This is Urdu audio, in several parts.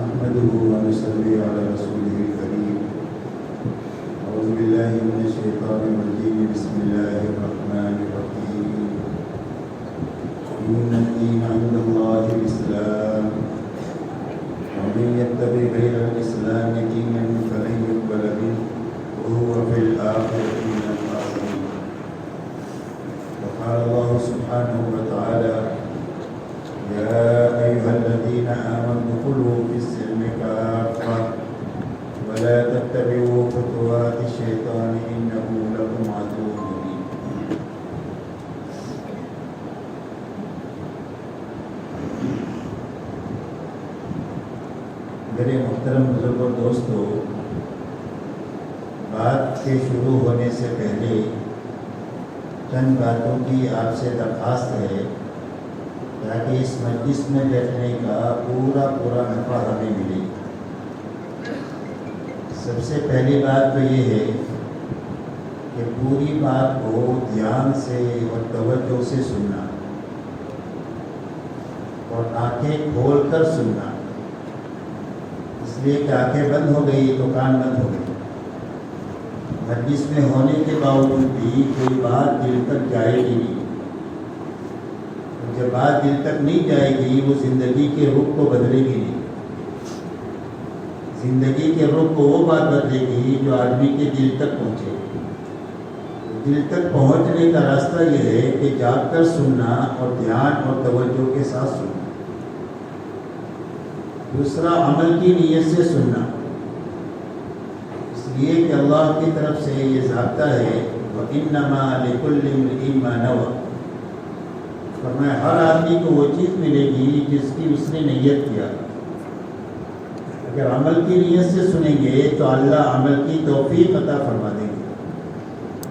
نحمده ونصلي على رسوله الكريم. أعوذ بالله من الشيطان الرجيم. بسم الله الرحمن الرحيم. إن الدين عند الله الإسلام ومن يتبع غير الإسلام دينا فلن يقبل منه وهو في الآخرة من الخاسرين. وقال الله سبحانه وتعالى: يا أيها الذين آمنوا ادخلوا في السلم كافة ولا تتبعوا خطوات الشيطان إنه لكم عدو مبين. میرے محترم بزرگ اور دوستو، بات کے شروع ہونے سے پہلے چند باتوں کی آپ سے درخواست ہے تاکہ اس مجلس میں بیٹھنے کا پورا نفع ہمیں ملے۔ سب سے پہلی بات تو یہ ہے کہ پوری بات کو دھیان سے اور توجہ سے سننا اور آنکھیں کھول کر سننا، اس لیے کہ آنکھیں بند ہو گئی تو کان بند ہو گئی۔ مجلس میں ہونے کے باوجود بھی کوئی بات دل تک جائے گی نہیں، جب بات دل تک نہیں جائے گی وہ زندگی کے رخ کو بدلے گی نہیں۔ زندگی کے رخ کو وہ بات بدلے گی جو آدمی کے دل تک پہنچے۔ دل تک پہنچنے کا راستہ یہ ہے کہ جاگ کر سننا اور دھیان اور توجہ کے ساتھ سننا۔ دوسرا، عمل کی نیت سے سننا، اس لیے کہ اللہ کی طرف سے یہ ضابطہ ہے وَإِنَّمَا لِكُلِّ امْرِئٍ مَّا نَوَىٰ، فرمایا ہر آدمی کو وہ چیز ملے گی جس کی اس نے نیت کیا۔ اگر عمل کی نیت سے سنیں گے تو اللہ عمل کی توفیق عطا فرما دیں گے۔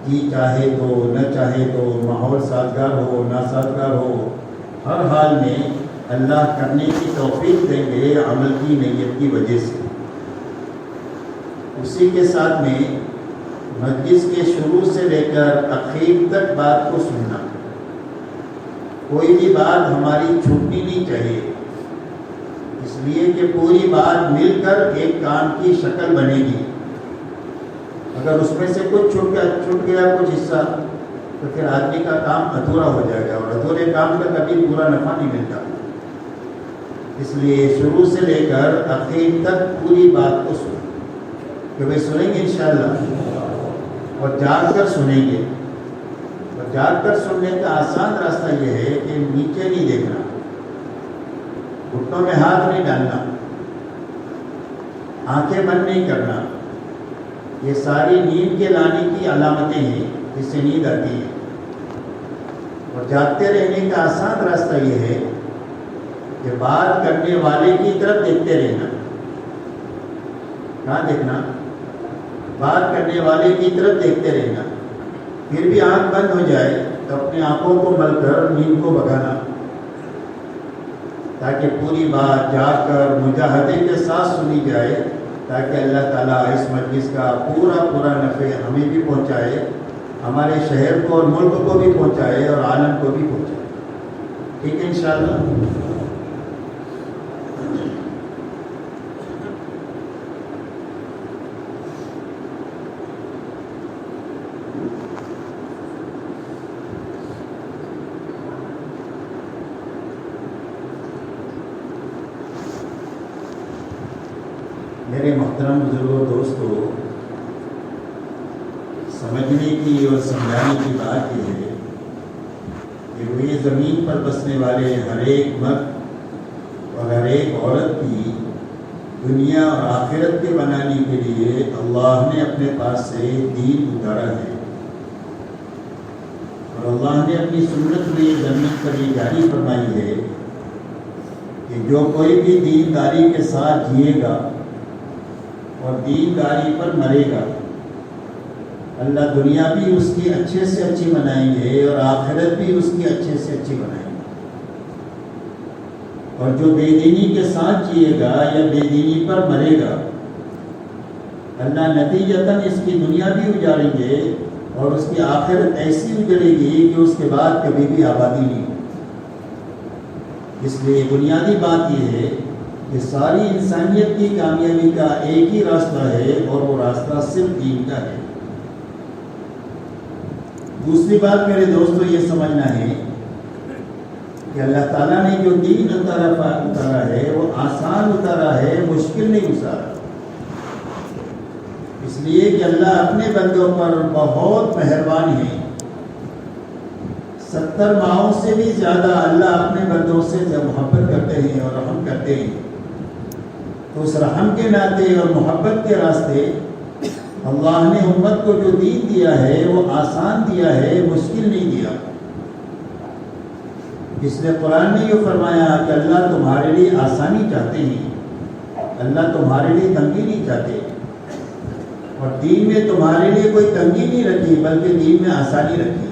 جی چاہے تو نہ چاہے تو، ماحول سازگار ہو نہ سازگار ہو، ہر حال میں اللہ کرنے کی توفیق دیں گے عمل کی نیت کی وجہ سے۔ اسی کے ساتھ میں مجلس کے شروع سے لے کر اخیر تک بات کو سننا، کوئی بھی بات ہماری چھوٹنی نہیں چاہیے، اس لیے کہ پوری بات مل کر ایک کام کی شکل بنے گی۔ اگر اس میں سے کچھ چھوٹ گیا کچھ حصہ تو پھر آدمی کا کام ادھورا ہو جائے گا، اور ادھورے کام کا کبھی پورا نفع نہیں ملتا۔ اس لیے شروع سے لے کر اخیر تک پوری بات کو سنیں، کہ بھائی سنیں گے انشاءاللہ، اور جاگ کر سنیں گے۔ جاگ کر سننے کا آسان راستہ یہ ہے کہ نیچے نہیں دیکھنا، گھٹنوں میں ہاتھ نہیں ڈالنا، آنکھیں بند نہیں کرنا۔ یہ ساری نیند کے لانے کی علامتیں ہیں جس سے نیند آتی ہے۔ اور جاگتے رہنے کا آسان راستہ یہ ہے کہ بات کرنے والے کی طرف دیکھتے رہنا۔ کہاں دیکھنا؟ بات کرنے والے کی طرف دیکھتے رہنا۔ پھر بھی آنکھ بند ہو جائے تو اپنی آنکھوں کو مل کر نیند کو بھگانا، تاکہ پوری بات جاگ کر مجاہدے کے ساتھ سنی جائے، تاکہ اللہ تعالیٰ اس مجلس کا پورا نفع ہمیں بھی پہنچائے، ہمارے شہر کو اور ملک کو بھی پہنچائے اور عالم کو بھی پہنچائے۔ ٹھیک ہے انشاءاللہ۔ میرے محترم بزرگوں دوستو، سمجھنے کی اور سمجھانے کی بات یہ ہے کہ روئے زمین پر بسنے والے ہر ایک مرد اور ہر ایک عورت کی دنیا اور آخرت کے بنانے کے لیے اللہ نے اپنے پاس سے دین اتارا ہے، اور اللہ نے اپنی سنت روئے زمین پر یہ جاری فرمائی ہے کہ جو کوئی بھی دینداری کے ساتھ جیے گا اور دینداری پر مرے گا، اللہ دنیا بھی اس کی اچھے سے اچھی بنائیں گے اور آخرت بھی اس کی اچھے سے اچھی بنائیں گے۔ اور جو بے دینی کے ساتھ جیے گا یا بے دینی پر مرے گا، اللہ نتیجتاً اس کی دنیا بھی اجاڑیں گے اور اس کی آخرت ایسی اجڑے گی کہ اس کے بعد کبھی بھی آبادی نہیں۔ اس لیے بنیادی بات یہ ہے کہ ساری انسانیت کی کامیابی کا ایک ہی راستہ ہے اور وہ راستہ صرف دین کا ہے۔ دوسری بات میرے دوستو یہ سمجھنا ہے کہ اللہ تعالیٰ نے جو دین اتارا ہے وہ آسان اتارا ہے، مشکل نہیں گزارا، اس لیے کہ اللہ اپنے بندوں پر بہت مہربان ہے۔ 70 ماؤں سے بھی زیادہ اللہ اپنے بندوں سے محبت کرتے ہیں اور رحم کرتے ہیں، تو اس رحم کے ناطے اور محبت کے راستے اللہ نے امت کو جو دین دیا ہے وہ آسان دیا ہے، مشکل نہیں دیا۔ اس لیے قرآن نے یہ فرمایا کہ اللہ تمہارے لیے آسانی چاہتے ہیں، اللہ تمہارے لیے تنگی نہیں چاہتے، اور دین میں تمہارے لیے کوئی تنگی نہیں رکھی بلکہ دین میں آسانی رکھی۔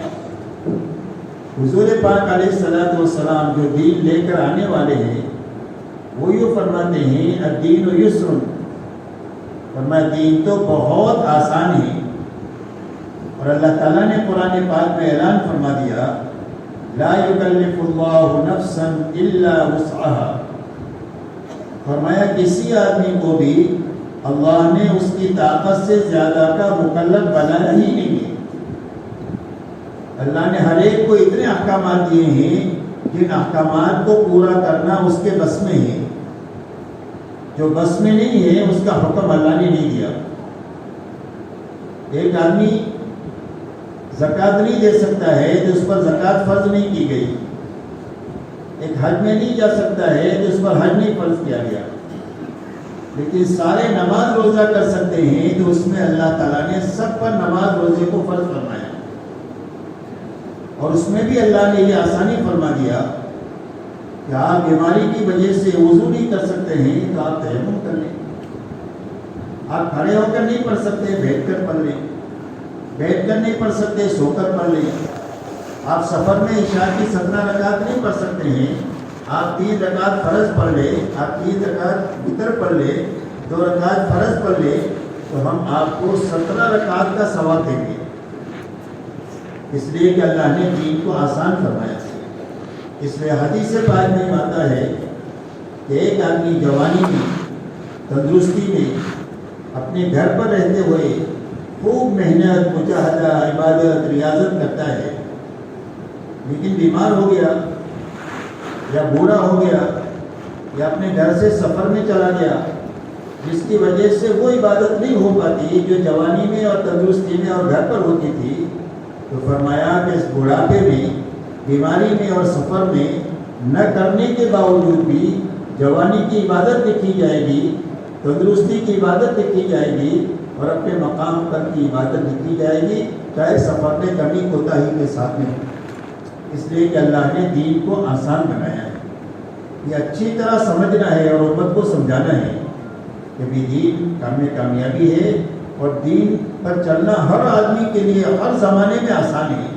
حضور پاک علیہ الصلوۃ والسلام جو دین لے کر آنے والے ہیں وہ یہ فرماتے ہیں الدین یسر، فرمایا دین تو بہت آسان ہے۔ اور اللہ تعالیٰ نے قرآن پاک میں اعلان فرما دیا لا یکلف اللہ نفسا الا وسعها، فرمایا کسی آدمی کو بھی اللہ نے اس کی طاقت سے زیادہ کا مکلف بنایا ہی نہیں ہے۔ اللہ نے ہر ایک کو اتنے احکامات دیے ہیں جن احکامات کو پورا کرنا اس کے بس میں ہے، جو بس میں نہیں ہے اس کا حکم اللہ نے نہیں دیا۔ ایک آدمی زکوٰۃ نہیں دے سکتا ہے تو اس پر زکوٰۃ فرض نہیں کی گئی، ایک حج میں نہیں جا سکتا ہے تو اس پر حج نہیں فرض کیا گیا، لیکن سارے نماز روزہ کر سکتے ہیں تو اس میں اللہ تعالیٰ نے سب پر نماز روزے کو فرض فرمایا، اور اس میں بھی اللہ نے یہ آسانی فرما دیا کہ آپ بیماری کی وجہ سے وضو نہیں کر سکتے ہیں تو آپ تیمم کر لیں، آپ کھڑے ہو کر نہیں پڑھ سکتے بیٹھ کر پڑھ لیں، بیٹھ کر نہیں پڑھ سکتے سو کر پڑھ لیں، آپ سفر میں عشاء کی 17 رکعت نہیں پڑھ سکتے ہیں، آپ 3 رکعت فرض پڑھ لیں، آپ 3 رکعت وتر پڑھ لیں، 2 رکعت فرض پڑھ لیں، تو ہم آپ کو 17 رکعت کا ثواب دیں گے، اس لیے کہ اللہ نے دین کو آسان فرمایا۔ اس لیے حدیث پاک میں آتا ہے کہ ایک آدمی جوانی میں تندرستی میں اپنے گھر پر رہتے ہوئے خوب محنت مجاہدہ عبادت ریاضت کرتا ہے، لیکن بیمار ہو گیا یا بوڑھا ہو گیا یا اپنے گھر سے سفر میں چلا گیا، جس کی وجہ سے وہ عبادت نہیں ہو پاتی جو جوانی میں اور تندرستی میں اور گھر پر ہوتی تھی، تو فرمایا کہ اس بڑھاپے میں بیماری میں اور سفر میں نہ کرنے کے باوجود بھی جوانی کی عبادت لکھی جائے گی، تندرستی کی عبادت لکھی جائے گی، اور اپنے مقام پر کی عبادت لکھی جائے گی، چاہے سفر میں کمی کوتاہی کے ساتھ میں، اس لیے کہ اللہ نے دین کو آسان بنایا ہے۔ یہ اچھی طرح سمجھنا ہے اور امت کو سمجھانا ہے کہ بھی دین کام کامیابی ہے، اور دین پر چلنا ہر آدمی کے لیے ہر زمانے میں آسان ہے،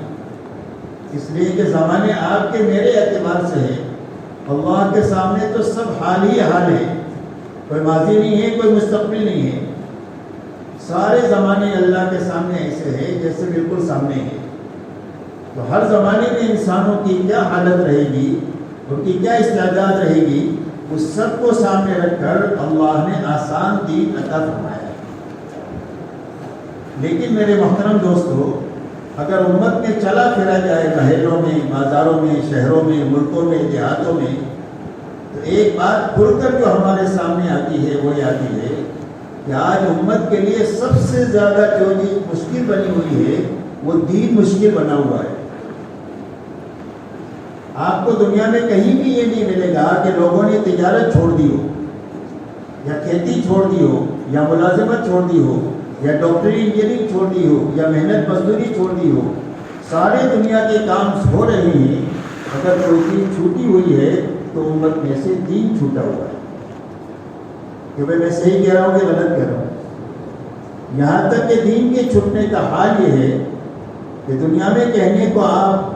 اس لیے کہ زمانے آپ کے میرے اعتبار سے ہے، اللہ کے سامنے تو سب حال ہی حال ہے، کوئی ماضی نہیں ہے کوئی مستقبل نہیں ہے، سارے زمانے اللہ کے سامنے ایسے ہیں جیسے بالکل سامنے ہیں۔ تو ہر زمانے میں انسانوں کی کیا حالت رہے گی، ان کی کیا استعداد رہے گی، اس سب کو سامنے رکھ کر اللہ نے آسان دین عطا فرمایا۔ لیکن میرے محترم دوستو، اگر امت میں چلا پھرا جائے محلوں میں، بازاروں میں، شہروں میں، ملکوں میں، دیہاتوں میں، تو ایک بات کھل کر جو ہمارے سامنے آتی ہے وہ یہ آتی ہے کہ آج امت کے لیے سب سے زیادہ جو چیز مشکل بنی ہوئی ہے وہ دین مشکل بنا ہوا ہے۔ آپ کو دنیا میں کہیں بھی یہ نہیں ملے گا کہ لوگوں نے تجارت چھوڑ دی ہو، یا کھیتی چھوڑ دی ہو، یا ملازمت چھوڑ دی ہو، یا ڈاکٹری انجینئرنگ چھوڑ دی ہو، یا محنت مزدوری چھوڑ دی ہو، سارے دنیا کے کام ہو رہے ہیں، اگر کوئی چیز چھوٹی ہوئی ہے تو امت میں سے دین چھوٹا ہوا ہے۔ کہ بھائی میں صحیح کہہ رہا ہوں کہ غلط کہہ رہا ہوں؟ یہاں تک کہ دین کے چھٹنے کا حال یہ ہے کہ دنیا میں کہنے کو آپ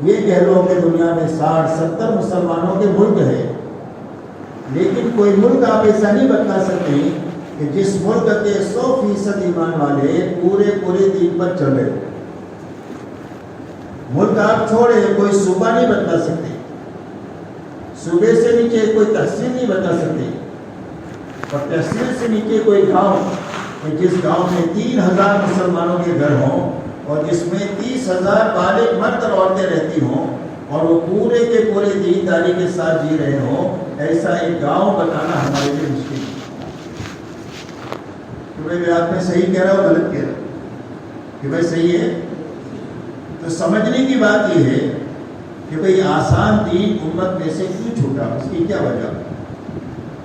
یہ کہہ لو کہ دنیا میں 60-70 مسلمانوں کے ملک ہے، لیکن کوئی ملک آپ ایسا نہیں بتا سکتے کہ جس ملک کے 100% ایمان والے پورے دین پر چل رہے۔ ملک آپ چھوڑے، کوئی صوبہ نہیں بتا سکتے، صوبے سے نیچے کوئی تحصیل نہیں بتا سکتے، اور تحصیل سے نیچے کوئی گاؤں، جس گاؤں میں 3000 مسلمانوں کے گھر ہوں اور جس میں 30,000 بالغ مرد اور عورتیں رہتی ہوں اور وہ پورے کے پورے دینداری کے ساتھ جی رہے ہوں، ایسا ایک گاؤں بتانا ہمارے لیے مشکل ہے۔ کہ بھائی آپ میں صحیح کہہ رہا ہوں غلط کہہ رہا ہوں کہ بھائی صحیح ہے؟ تو سمجھنے کی بات یہ ہے کہ بھئی آسان دین امت میں سے کیوں چھوٹا، اس کی کیا وجہ،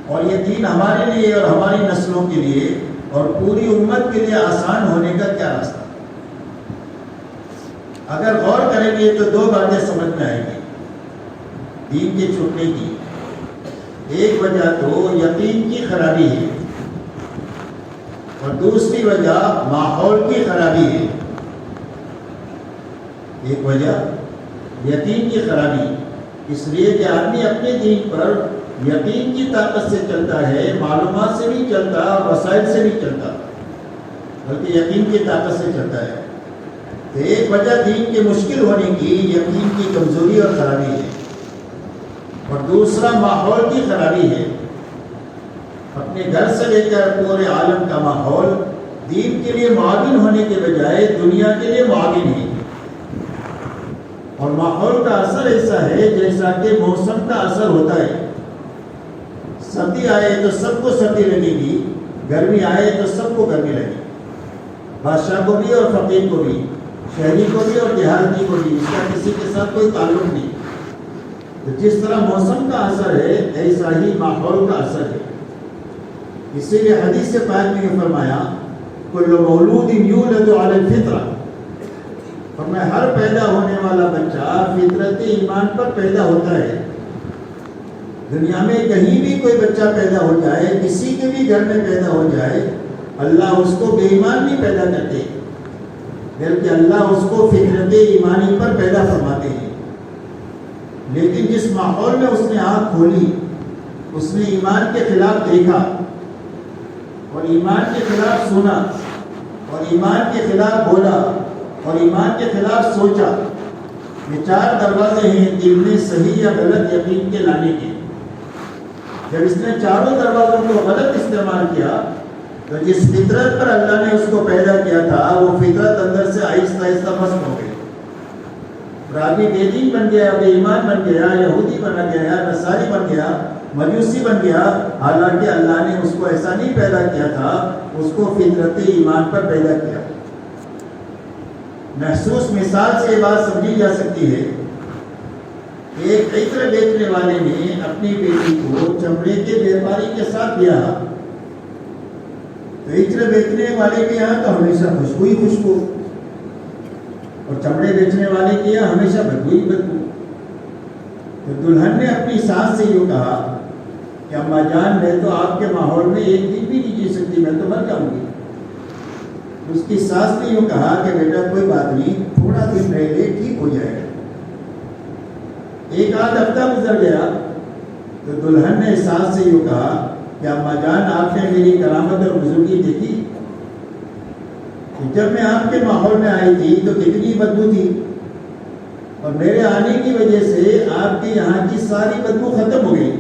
اور یہ دین ہمارے لیے اور ہماری نسلوں کے لیے اور پوری امت کے لیے آسان ہونے کا کیا راستہ۔ اگر غور کریں گے تو 2 باتیں سمجھ میں آئیں گی دین کے چھوٹنے کی۔ ایک وجہ تو یقین کی خرابی ہے اور دوسری وجہ ماحول کی خرابی ہے۔ ایک وجہ یقین کی خرابی، اس لیے کہ آدمی اپنے دین پر یقین کی طاقت سے چلتا ہے، معلومات سے نہیں چلتا، وسائل سے نہیں چلتا، بلکہ یقین کی طاقت سے چلتا ہے۔ تو ایک وجہ دین کے مشکل ہونے کی یقین کی کمزوری اور خرابی ہے، اور دوسرا ماحول کی خرابی ہے۔ اپنے گھر سے لے کر پورے عالم کا ماحول دین کے لیے معاون ہونے کے بجائے دنیا کے لیے معاون ہے، اور ماحول کا اثر ایسا ہے جیسا کہ موسم کا اثر ہوتا ہے۔ سردی آئے تو سب کو سردی لگے گی، گرمی آئے تو سب کو گرمی لگے گی، بادشاہ کو بھی اور فقیر کو بھی، شہری کو بھی اور دیہاتی کو بھی، اس کا کسی کے ساتھ کوئی تعلق نہیں۔ تو جس طرح موسم کا اثر ہے ایسا ہی ماحول کا اثر ہے۔ اسی لیے حدیث پاک میں یہ فرمایا کل مولود یولد علی الفطرہ، فرمایا ہر پیدا ہونے والا بچہ فطرت ایمان پر پیدا ہوتا ہے۔ دنیا میں کہیں بھی کوئی بچہ پیدا ہو جائے، کسی کے بھی گھر میں پیدا ہو جائے، اللہ اس کو بے ایمان نہیں پیدا کرتے، بلکہ اللہ اس کو فطرت ایمانی پر پیدا فرماتے ہیں۔ لیکن جس ماحول میں اس نے آنکھ کھولی، اس نے ایمان کے خلاف دیکھا اور ایمان کے خلاف سنا اور ایمان کے خلاف بولا اور ایمان کے خلاف سوچا، یہ 4 دروازے ہیں دل میں صحیح یا غلط یقین کے لانے کے۔ جب اس نے چاروں دروازوں کو غلط استعمال کیا تو جس فطرت پر اللہ نے اس کو پیدا کیا تھا وہ فطرت اندر سے آہستہ آہستہ ختم ہو گئی، اور آدمی بے دین بن گیا، بے ایمان بن گیا، یہودی بن گیا، نصاری بن گیا، مجوسی بن گیا، حالانکہ اللہ نے اس کو ایسا نہیں پیدا کیا تھا، اس کو فطرت ایمان پر پیدا کیا۔ محسوس مثال سے یہ بات سمجھی جا سکتی ہے کہ ایک عطر بیچنے والے نے اپنی بیٹی کو چمڑے کے بیپاری کے ساتھ دیا، تو عطر بیچنے والے کے یہاں تو ہمیشہ خوشبو ہی خوشبو، اور چمڑے بیچنے والے کے یہاں ہمیشہ بدبو ہی بدبو۔ تو دلہن نے اپنی ساس سے یوں کہا کہ اماں جان میں تو آپ کے ماحول میں ایک دن بھی نہیں جی سکتی، میں تو مر جاؤں گی۔ اس کی ساس نے یوں کہا کہ بیٹا کوئی بات نہیں، تھوڑا دن رہ لے، ٹھیک ہو جائے گا۔ ایک آدھ ہفتہ گزر گیا تو دلہن نے ساس سے یوں کہا کہ اماں جان آپ نے میری کرامت اور بزرگی دیکھی، جب میں آپ کے ماحول میں آئی تھی تو کتنی بدبو تھی، اور میرے آنے کی وجہ سے آپ کے یہاں کی ساری بدبو ختم ہو گئی۔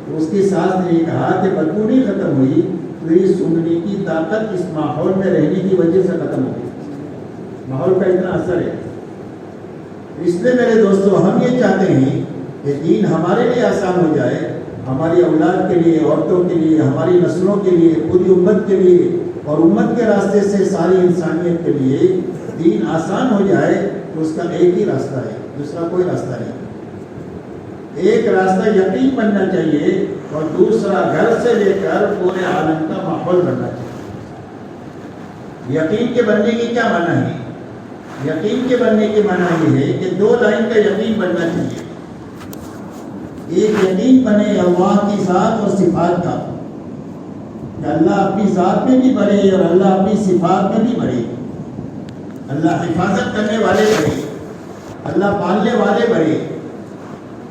تو اس کی ساس نے یہ کہا کہ بدبو نہیں ختم ہوئی، تو یہ سننے کی طاقت اس ماحول میں رہنے کی وجہ سے ختم ہو گئی، ماحول کا اتنا اثر ہے۔ اس لیے میرے دوستو ہم یہ چاہتے ہیں کہ دین ہمارے لیے آسان ہو جائے، ہماری اولاد کے لیے، عورتوں کے لیے، ہماری نسلوں کے لیے، پوری امت کے لیے، اور امت کے راستے سے ساری انسانیت کے لیے دین آسان ہو جائے، تو اس کا ایک ہی راستہ ہے، دوسرا کوئی راستہ نہیں۔ ایک راستہ یقین بننا چاہیے اور دوسرا گھر سے لے کر پورے عالم کا ماحول بننا چاہیے۔ یقین کے بننے کی کیا معنی ہے؟ یقین کے بننے کی معنی یہ ہے کہ 2 لائن کا یقین بننا چاہیے۔ ایک یقین بنے اللہ کی ذات اور صفات کا، کہ اللہ اپنی ذات میں بھی بڑھے اور اللہ اپنی صفات میں بھی بڑھے، اللہ حفاظت کرنے والے بڑھے، اللہ پالنے والے بڑھے،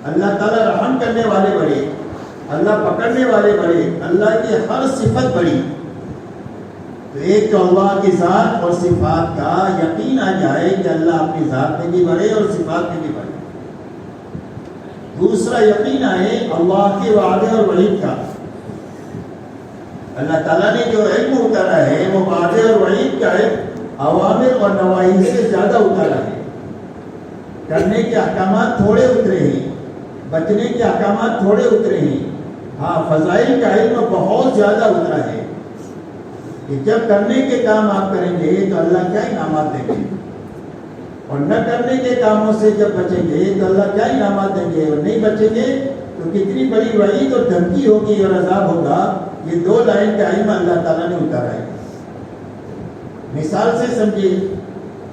اللہ تعالیٰ رحم کرنے والے بڑھے، اللہ پکڑنے والے بڑھے، اللہ کی ہر صفت بڑھی۔ تو ایک تو اللہ کی ذات اور صفات کا یقین آ جائے کہ اللہ اپنی ذات میں بھی بڑھے اور صفات میں بھی بڑھے۔ دوسرا یقین ہے اللہ کے وعدے اور وعید کا. اللہ تعالیٰ نے جو علم اتارا ہے وہ وعدے اور وعید کا ہے، اوامر اور نواہی سے زیادہ اتارا ہے. کرنے کے احکامات تھوڑے اترے ہیں، بچنے کے احکامات تھوڑے اترے ہیں. ہاں فضائل کا علم بہت زیادہ اترا ہے کہ جب کرنے کے کام آپ کریں گے تو اللہ کیا انعامات دیں گے، اور نہ کرنے کے کاموں سے جب بچیں گے تو اللہ کیا انعامات دیں گے، اور نہیں بچیں گے تو کتنی بڑی وعید اور دھمکی ہوگی اور عذاب ہوگا. یہ 2 لائن کا علم اللہ تعالیٰ نے اتارا ہے. مثال سے سمجھے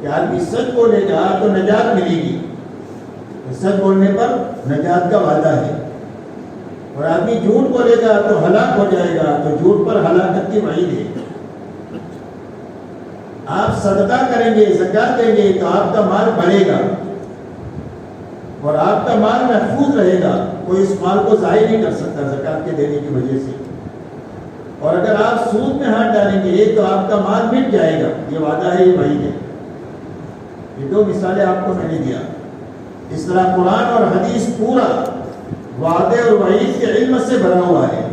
کہ آدمی سچ بولے گا تو نجات ملے گی، سچ بولنے پر نجات کا وعدہ ہے. اور آدمی جھوٹ بولے گا تو ہلاک ہو جائے گا، تو جھوٹ پر ہلاکت کی وعید ہے. آپ صدقہ کریں گے، زکات دیں گے تو آپ کا مال بڑھے گا اور آپ کا مال محفوظ رہے گا. کوئی اس مال کو ضائع نہیں کر سکتا زکات کے دینے کی وجہ سے. اور اگر آپ سود میں ہاتھ ڈالیں گے تو آپ کا مال مٹ جائے گا. یہ وعدہ ہے، یہ وعید ہے. یہ 2 مثالیں آپ کو میں نے دیا. اس طرح قرآن اور حدیث پورا وعدے اور وعید کے علم سے بھرا ہوا ہے.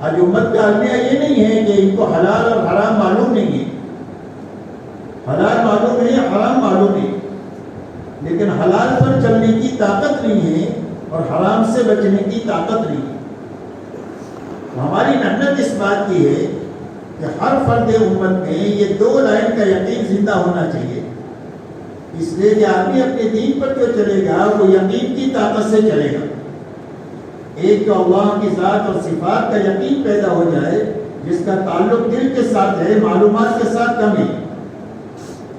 آج امت کا المیہ یہ نہیں ہے کہ ان کو حلال اور حرام معلوم نہیں ہے. حلال معلوم ہے، حرام معلوم ہے، لیکن حلال پر چلنے کی طاقت نہیں ہے اور حرام سے بچنے کی طاقت نہیں ہے. ہماری محنت اس بات کی ہے کہ ہر فرد امت میں یہ 2 لائن کا یقین زندہ ہونا چاہیے. اس لیے کہ آدمی اپنے دین پر جو چلے گا وہ یقین کی طاقت سے چلے گا. ایک تو اللہ کی ذات اور صفات کا یقین پیدا ہو جائے جس کا تعلق دل کے ساتھ ہے، معلومات کے ساتھ کم ہے.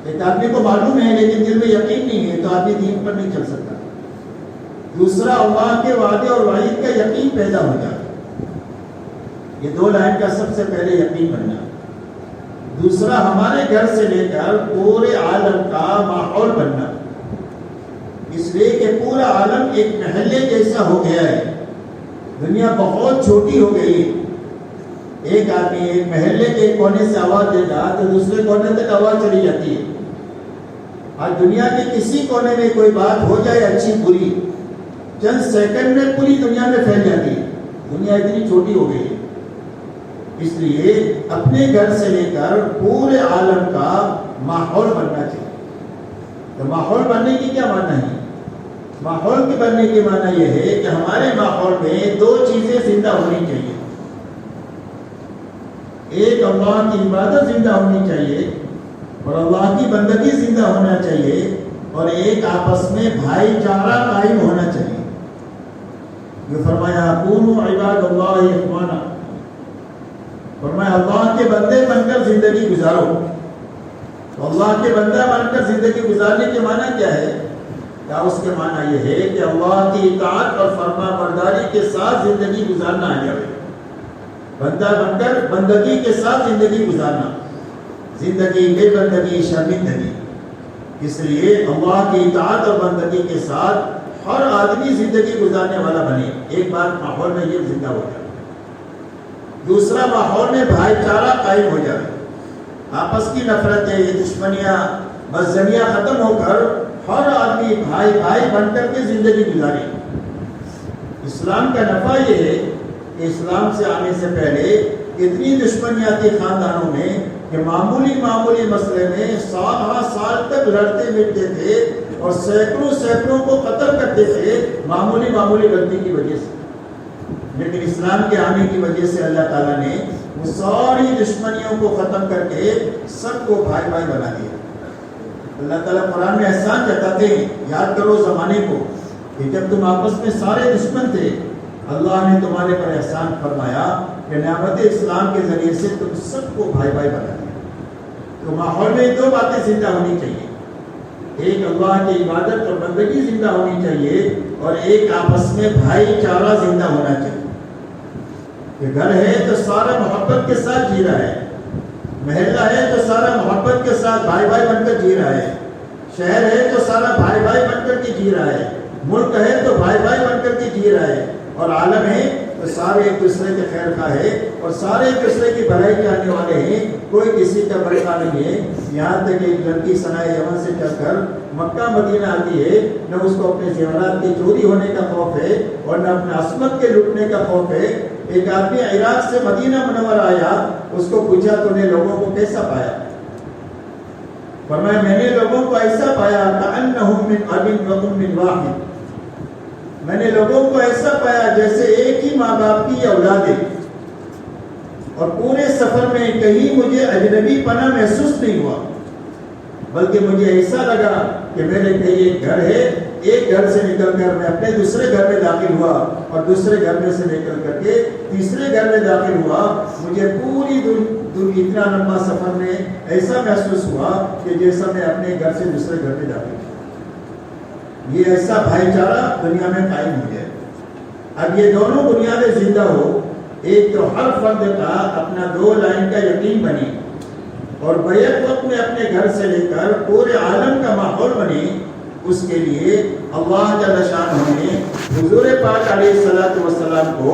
ایک آدمی کو معلوم ہے لیکن دل میں یقین نہیں ہے تو آدمی دین پر نہیں چل سکتا. دوسرا اللہ کے وعدے اور وعید کا یقین پیدا ہو جائے. یہ 2 لائن کا سب سے پہلے یقین بننا. دوسرا ہمارے گھر سے لے کر پورے عالم کا ماحول بننا. اس لیے کہ پورا عالم ایک محلے جیسا ہو گیا ہے. دنیا بہت چھوٹی ہو گئی ہے. ایک آدمی ایک محلے کے ایک کونے سے آواز دے گا تو دوسرے کونے تک آواز چلی جاتی ہے. آج دنیا کے کسی کونے میں کوئی بات ہو جائے اچھی بری، چند سیکنڈ میں پوری دنیا میں پھیل جاتی ہے. دنیا اتنی چھوٹی ہو گئی ہے. اس لیے اپنے گھر سے لے کر پورے عالم کا ماحول بننا چاہیے. تو ماحول بننے کی کیا معنی ہے؟ ماحول کے بننے کی معنی یہ ہے کہ ہمارے ماحول میں 2 چیزیں زندہ ہونی چاہیے. ایک اللہ کی عبادت زندہ ہونی چاہیے اور اللہ کی بندگی زندہ ہونا چاہیے، اور ایک آپس میں بھائی چارہ قائم ہونا چاہیے. جو فرمایا کونوا عباد اللہ اخوانا، فرمایا اللہ کے بندے بن کر زندگی گزارو. تو اللہ کے بندہ بن کر زندگی گزارنے کے معنی کیا ہے؟ کیا اس کے معنی یہ ہے کہ اللہ کی اطاعت اور فرما برداری کے ساتھ زندگی گزارنا آ جائے. بندہ بن کر بندگی کے ساتھ زندگی گزارنا، زندگی بے بندگی شرمندگی. اس لیے اللہ کی اطاعت اور بندگی کے ساتھ ہر آدمی زندگی گزارنے والا بنے. ایک بات ماحول میں یہ زندہ ہو جائے. دوسرا ماحول میں بھائی چارہ قائم ہو جائے. آپس کی نفرتیں، یہ دشمنیاں، بدزنیاں ختم ہو کر ہر آدمی بھائی بھائی بن کر کے زندگی گزارے. اسلام کا نفع یہ ہے کہ اسلام سے آنے سے پہلے اتنی دشمنیاں تھی خاندانوں میں کہ معمولی مسئلے میں سال تک لڑتے ملتے تھے اور سینکڑوں کو قتل کرتے تھے معمولی غلطی کی وجہ سے. لیکن اسلام کے آنے کی وجہ سے اللہ تعالیٰ نے وہ ساری دشمنیوں کو ختم کر کے سب کو بھائی بھائی بنا دیا. اللہ تعالیٰ قرآن میں احسان جتاتے ہیں. یاد کرو زمانے کو کہ جب تم آپس میں سارے دشمن تھے، اللہ نے تمہارے پر احسان فرمایا کہ نعمت اسلام کے ذریعے سے تم سب کو بھائی بھائی بنا دیا. تو ماحول میں 2 باتیں زندہ ہونی چاہیے. ایک اللہ کی عبادت اور بندگی زندہ ہونی چاہیے اور ایک آپس میں بھائی چارہ زندہ ہونا چاہیے. کہ گھر ہے تو سارا محبت کے ساتھ جی رہا ہے، محلہ ہے تو سارا محبت کے ساتھ بھائی بھائی بن کر جی رہا ہے، شہر ہے تو سارا بھائی بھائی بن کر کے جی رہا ہے، ملک ہے تو بھائی بھائی بن کر کے جی رہا ہے. اور عالم ہے تو سارے ایک دوسرے کے خیر خواہ ہے اور سارے ایک دوسرے کی بھلائی چاہنے والے ہیں، کوئی کسی کا بڑکا نہیں ہے۔ یہاں تک ایک لڑکی صنع یمن سے چل کر مکہ مدینہ آتی ہے، نہ اس کو اپنے زیورات کے چوری ہونے کا خوف ہے اور نہ اپنے عصمت کے لٹنے کا خوف ہے۔ ایک آدمی عراق سے مدینہ منور آیا، اس کو پوچھا تو نے لوگوں کو کیسا پایا؟ فرمایا میں نے لوگوں کو ایسا پایا کأنہم من اب و ام واحد، میں نے لوگوں کو ایسا پایا جیسے ایک ہی ماں باپ کی اولاد ہے، اور پورے سفر میں کہیں مجھے اجنبی پنا محسوس نہیں ہوا، بلکہ مجھے ایسا لگا کہ میرے کہیں ایک گھر ہے، ایک گھر سے نکل کر میں اپنے دوسرے گھر میں داخل ہوا اور دوسرے گھر میں سے نکل کر کے تیسرے گھر میں داخل ہوا۔ مجھے پوری اتنا لمبا سفر میں ایسا محسوس ہوا کہ جیسا میں اپنے گھر سے دوسرے گھر میں داخل ہوا۔ یہ ایسا بھائی چارہ دنیا میں قائم ہو جائے۔ اب یہ دونوں بنیادیں زندہ ہو، ایک تو ہر فرد کا اپنا 2 لائن کا یقین بنے اور بیک وقت میں اپنے گھر سے لے کر پورے عالم کا ماحول بنے۔ اس کے لیے اللہ جل شانہ نے حضور پاک علیہ الصلوۃ والسلام کو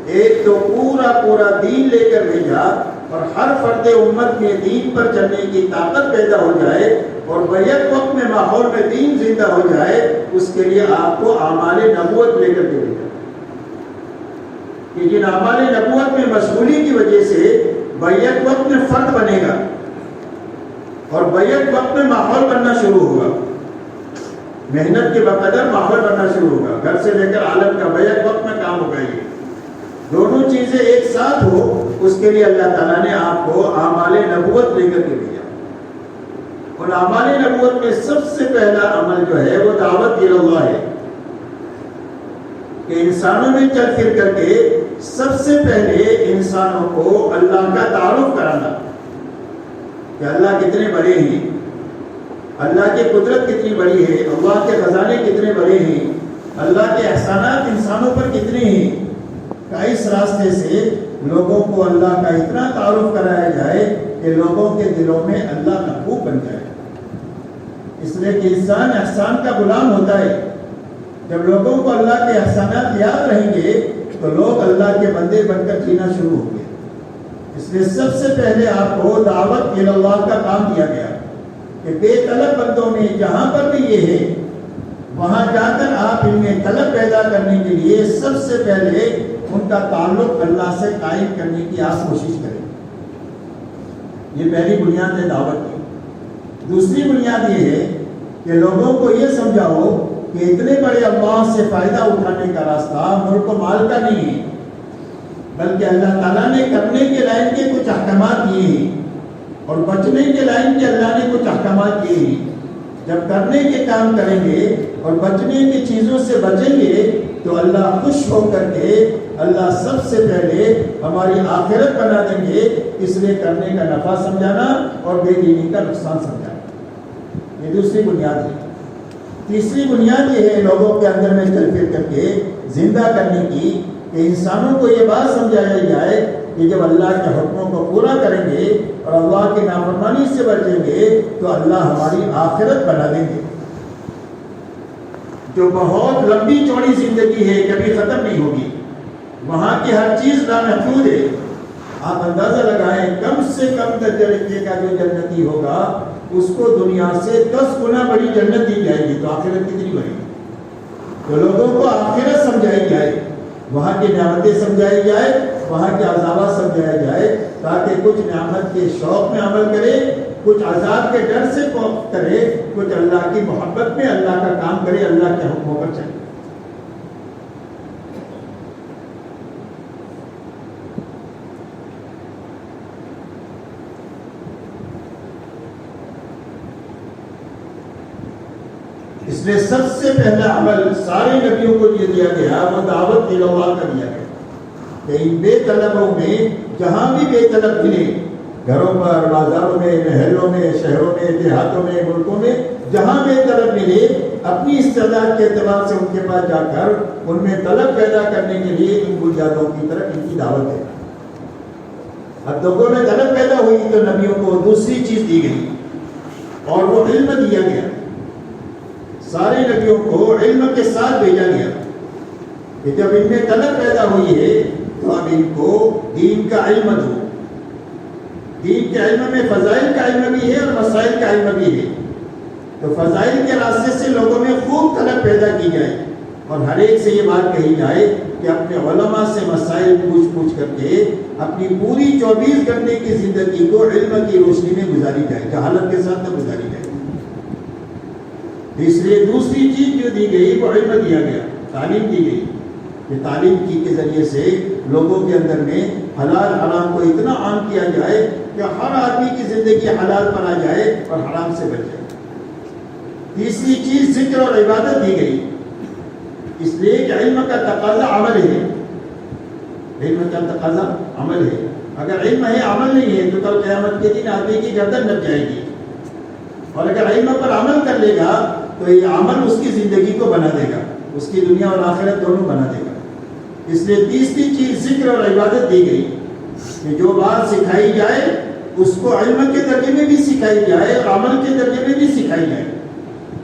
ایک تو پورا دین لے کر بھیجا اور ہر فرد امت میں دین پر چلنے کی طاقت پیدا ہو جائے اور بیک وقت میں ماحول میں دین زندہ ہو جائے۔ اس کے لیے آپ کو اعمال نبوت لے کر کے بھیجا کہ جن اعمال نبوت میں مشغولی کی وجہ سے بیک وقت میں فرد بنے گا اور بیک وقت میں ماحول بننا شروع ہوگا، محنت کے بقدر ماحول بننا شروع ہوگا، گھر سے لے کر عالم کا بیک وقت میں کام ہوگا۔ یہ دونوں چیزیں ایک ساتھ ہو، اس کے لیے اللہ تعالیٰ نے آپ کو اعمال نبوت لے کر کے بھیجا۔ اور اعمال نبوت میں سب سے پہلا عمل جو ہے وہ دعوت اللہ ہے کہ انسانوں میں چل پھر کر کے سب سے پہلے انسانوں کو اللہ کا تعارف کرانا کہ اللہ کتنے بڑے ہیں، اللہ کی قدرت کتنی بڑی ہے، اللہ کے خزانے کتنے بڑے ہیں، اللہ کے احسانات انسانوں پر کتنے ہیں، کہ اس راستے سے لوگوں کو اللہ کا اتنا تعارف کرایا جائے کہ لوگوں کے دلوں میں اللہ محبوب بن جائے۔ اس لیے کہ انسان احسان کا غلام ہوتا ہے۔ جب لوگوں کو اللہ کے احسانات یاد رہیں گے تو لوگ اللہ کے بندے بن کر جینا شروع ہوں گے۔ اس لیے سب سے پہلے آپ کو دعوت اللہ کا کام دیا گیا کہ بے طلب بندوں میں جہاں پر بھی یہ ہے وہاں جا کر آپ ان میں طلب پیدا کرنے کے لیے سب سے پہلے ان کا تعلق اللہ سے قائم کرنے کی آپ کوشش کریں۔ یہ پہلی بنیاد ہے دعوت کی۔ دوسری بنیاد یہ ہے کہ لوگوں کو یہ سمجھاؤ کہ اتنے بڑے اللہ سے فائدہ اٹھانے کا راستہ ملک و مال کا نہیں ہے، بلکہ اللہ تعالیٰ نے کرنے کے لائن کے کچھ احکامات دیے ہیں اور بچنے کے لائن کے اللہ نے کچھ احکامات دیے ہیں۔ جب کرنے کے کام کریں گے اور بچنے کی چیزوں سے بچیں گے تو اللہ خوش ہو کر کے اللہ سب سے پہلے ہماری آخرت بنا دیں گے۔ اس لیے کرنے کا نفع سمجھانا اور بے دینی کا نقصان سمجھانا، یہ دوسری بنیاد ہے۔ تیسری بنیاد یہ ہے لوگوں کے اندر میں چل پھر کر کے زندہ کرنے کی کہ انسانوں کو یہ بات سمجھایا جائے کہ جب اللہ کے حکموں کو پورا کریں گے اور اللہ کی نافرمانی سے بچیں گے تو اللہ ہماری آخرت بنا دیں گے، جو بہت لمبی چوڑی زندگی ہے، کبھی ختم نہیں ہوگی۔ وہاں کی ہر چیز لامحدود ہے۔ آپ اندازہ لگائیں کم سے کم درجے کا جو جنتی ہوگا اس کو دنیا سے 10 گنا بڑی جنت دی جائے گی، تو آخرت کتنی بڑی؟ تو لوگوں کو آخرت سمجھائی جائے، وہاں کی نعمتیں سمجھائی جائے، وہاں کے عذابات سمجھایا جائے، تاکہ کچھ نعمت کے شوق میں عمل کرے، کچھ عذاب کے ڈر سے کرے، کچھ اللہ کی محبت میں اللہ کا کام کرے، اللہ کے حکموں پر چلے۔ اس لیے سب سے پہلا عمل سارے نبیوں کو یہ دیا گیا وہ دعوت اللہ کا دیا گیا کہ ان بے طلبوں میں جہاں بھی بے طلب ملے، گھروں پر، بازاروں میں، محلوں میں، شہروں میں، دیہاتوں میں، ملکوں میں، جہاں بے طلب ملے اپنی استعداد کے اعتبار سے ان کے پاس جا کر ان میں طلب پیدا کرنے کے لیے ان بنیادوں کی طرف ان کی دعوت ہے۔ اب لوگوں میں طلب پیدا ہوئی تو نبیوں کو دوسری چیز دی گئی اور وہ علم دیا گیا۔ سارے نبیوں کو علم کے ساتھ بھیجا گیا کہ جب ان میں طلب پیدا ہوئی ہے تو اب ان کو دین کا علم دو. دین کے علم میں فضائل کا علم بھی ہے اور مسائل کا علم بھی ہے. تو فضائل کے راستے سے لوگوں میں خوب طلب پیدا کی جائے اور ہر ایک سے یہ بات کہی جائے کہ اپنے علماء سے مسائل پوچھ کر کے اپنی پوری 24 گھنٹے کی زندگی کو علم کی روشنی میں گزاری جائے, جہالت کے ساتھ نہ گزاری جائے. اس لیے دوسری چیز جو دی گئی وہ علم دیا گیا, تعلیم دی گئی. کہ تعلیم کی کے ذریعے سے لوگوں کے اندر میں حلال حرام کو اتنا عام کیا جائے کہ ہر آدمی کی زندگی حلال پر آ جائے اور حرام سے بچ جائے. تیسری چیز ذکر اور عبادت دی گئی, اس لیے کہ علم کا تقاضا عمل ہے. علم کا تقاضا عمل ہے. اگر علم ہے عمل نہیں ہے تو کل قیامت کے دن آدمی کی گردن لگ جائے گی. اور اگر علم پر عمل کر لے گا تو یہ عمل اس کی زندگی کو بنا دے گا, اس کی دنیا اور آخرت دونوں بنا دے گا. اس لیے تیسری چیز ذکر اور عبادت دی گئی کہ جو بات سکھائی جائے اس کو علم کے درجے میں بھی سکھائی جائے اور عمل کے درجے میں بھی سکھائی جائے.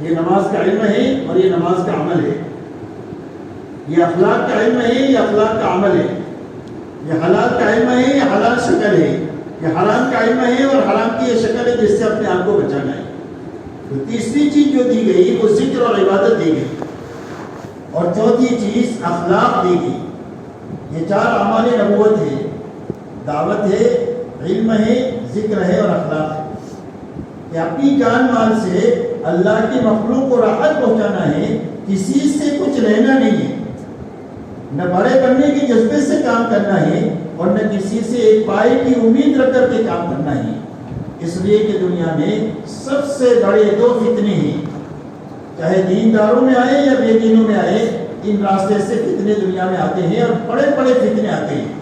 یہ نماز کا علم ہے اور یہ نماز کا عمل ہے. یہ اخلاق کا علم ہے, یہ اخلاق کا عمل ہے. یہ حلال کا علم ہے, یہ حلال شکل ہے. یہ حرام کا علم ہے اور حرام کی یہ شکل ہے جس سے اپنے آپ کو بچانا ہے. تو تیسری چیز جو دی گئی وہ ذکر اور عبادت دی گئی. اور چوتھی چیز اخلاق دی گئی. یہ 4 اعمال نبوت ہے, دعوت ہے, علم ہے, ذکر ہے اور اخلاق ہے. کہ اپنی جان مال سے اللہ کی مخلوق کو راحت پہنچانا ہے, کسی سے کچھ لینا نہیں ہے. نہ بڑے بننے کے جذبے سے کام کرنا ہے اور نہ کسی سے ایک پائے کی امید رکھ کر کے کام کرنا ہے. اس لیے کہ دنیا میں سب سے بڑے 2 فتنے ہیں, چاہے دینداروں میں آئے یا بے دینوں میں آئے, ان راستے سے فتنے دنیا میں آتے ہیں اور بڑے بڑے فتنے آتے ہیں.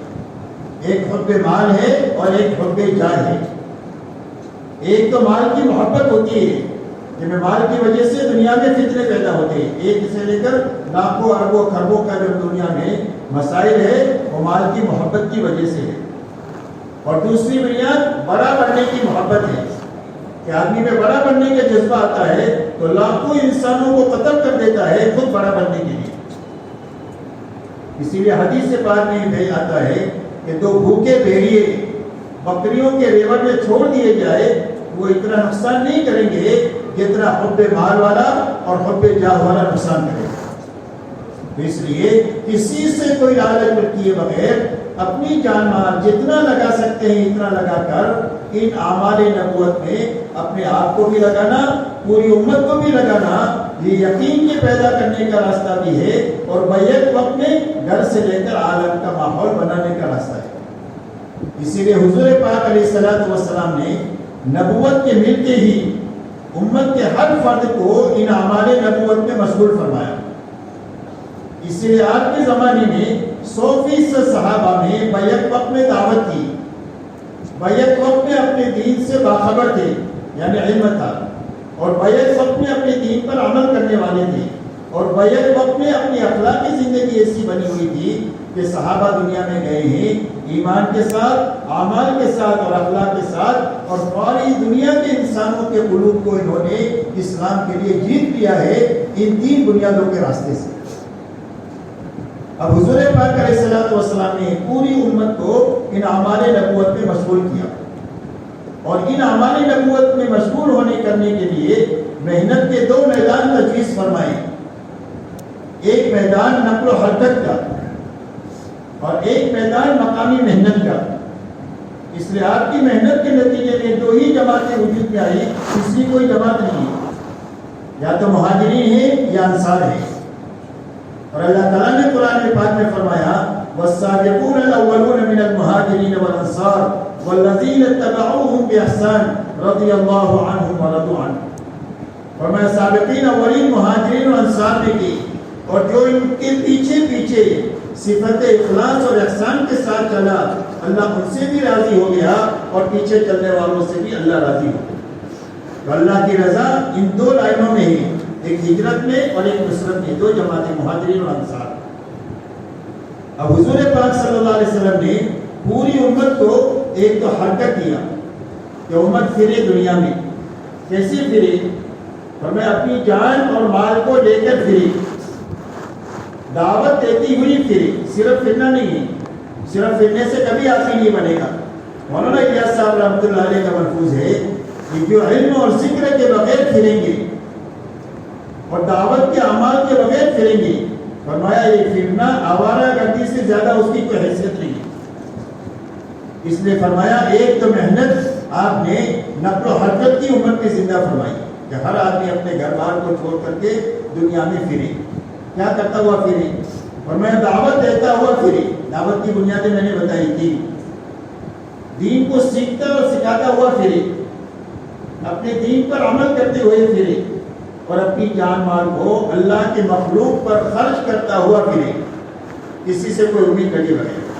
ایک حب مال ہے اور ایک حب جاہ ہے. ایک تو مال کی محبت ہوتی ہے کہ میں مال کی وجہ سے دنیا میں فتنے پیدا ہوتے ہیں. ایک سے لے کر لاکھوں اربوں خربوں کا جو دنیا میں مسائل ہے وہ مال کی محبت کی وجہ سے ہے. اور دوسری بنیاد بڑا بننے کی محبت ہے کہ آدمی میں بڑا بننے کا جذبہ آتا ہے تو لاکھوں انسانوں کو قتل کر دیتا ہے خود بڑا بننے کے لیے. اسی لیے حدیث سے پاک میں یہ آتا ہے کہ 2 بھوکے بھیڑیے بکریوں کے ریوڑ میں چھوڑ دیے جائے وہ اتنا نقصان نہیں کریں گے جتنا حب مال والا اور حب جاہ والا نقصان کرے گا. اس لیے کسی سے کوئی لالچ کیے بغیر اپنی جان مال جتنا لگا سکتے ہیں اتنا لگا کر ان اعمال نبوت میں اپنے آپ کو بھی لگانا, پوری امت کو بھی لگانا, یہ یقین کے پیدا کرنے کا راستہ بھی ہے اور بیک وقت میں گھر سے لے کر عالم کا ماحول بنانے کا راستہ ہے. اسی لیے حضور پاک علیہ الصلوۃ والسلام نے نبوت کے ملتے ہی امت کے ہر فرد کو ان اعمال نبوت میں مشغول فرمایا. اسی لیے آج کے زمانے میں 100% صحابہ نے بیک وقت میں دعوت کی, بیک وقت میں اپنے دین سے باخبر تھے یعنی علم تھا, اور بیک وقت میں اپنے دین پر عمل کرنے والے تھے, اور بیک وقت میں اپنی اخلاقی زندگی ایسی بنی ہوئی تھی کہ صحابہ دنیا میں گئے ہیں ایمان کے ساتھ, اعمال کے ساتھ اور اخلاق کے ساتھ, اور ساری دنیا کے انسانوں کے قلوب کو انہوں نے اسلام کے لیے جیت لیا ہے ان 3 بنیادوں کے راستے سے. اب حضور پاک علیہ الصلوۃ والسلام نے پوری امت کو ان اعمال نبوت میں مشغول کیا, اور ان اعمال نبوت میں مشغول ہونے کرنے کے لیے محنت کے 2 میدان تجویز فرمائے. ایک میدان نقل و حرکت کا اور ایک میدان مقامی محنت کا. اس لیے آپ کی محنت کے نتیجے میں 2 ہی جماعتیں وجود میں آئی, تیسری کوئی جماعت نہیں ہے, یا تو مہاجرین ہیں یا انصار ہیں. اور اللہ تعالیٰ نے قرآن پاک میں فرمایا والسابقون الاولون من المہاجرین والانصار والذین اتبعوهم بإحسان رضی اللہ عنہم ورضوا عنہ. فرمایا سابقین اولین مہاجرین و انصار نے کی, اور جو ان کے پیچھے پیچھے صفت اخلاص اور احسان کے ساتھ چلا اللہ ان سے بھی راضی ہو گیا اور پیچھے چلنے والوں سے بھی اللہ راضی ہو گیا. تو اللہ کی رضا ان 2 لائنوں میں ہے, ایک ہجرت میں اور ایک نصرت میں, 2 جماعتیں مہاجرین اور انصار. اب حضور پاک صلی اللہ علیہ وسلم نے پوری امت کو ایک تو حرکت دیا کہ امت پھرے دنیا میں. کیسے پھرے؟ فرمایا اپنی جان اور مال کو لے کر پھرے. دعوت دیتی ہوئی پھرے، صرف پھرنا نہیں ہے، صرف پھرنے سے کبھی آدمی نہیں بنے گا۔ مولانا الیاس صاحب رحمۃ اللہ علیہ کا ملفوظ ہے کہ جو علم اور ذکر کے بغیر پھریں گے اور دعوت کے اعمال کے بغیر پھریں گے، فرمایا یہ پھرنا آوارہ گردی سے زیادہ اس کی کوئی حیثیت نہیں ہے۔ اس لیے فرمایا ایک تو محنت آپ نے نقل و حرکت کی امت کی زندہ فرمائی کہ ہر آدمی اپنے گھر بار کو چھوڑ کر کے دنیا میں پھرے، کیا کرتا ہوا پھرے، اور میں دعوت دیتا ہوا پھرے۔ دعوت کی بنیادیں میں نے بتائی تھی، دین کو سیکھتا اور سکھاتا ہوا پھرے، اپنے دین پر عمل کرتے ہوئے پھرے، اور اپنی جان مال کو اللہ کے مخلوق پر خرچ کرتا ہوا پھرے، کسی سے کوئی امید لگے بغیر۔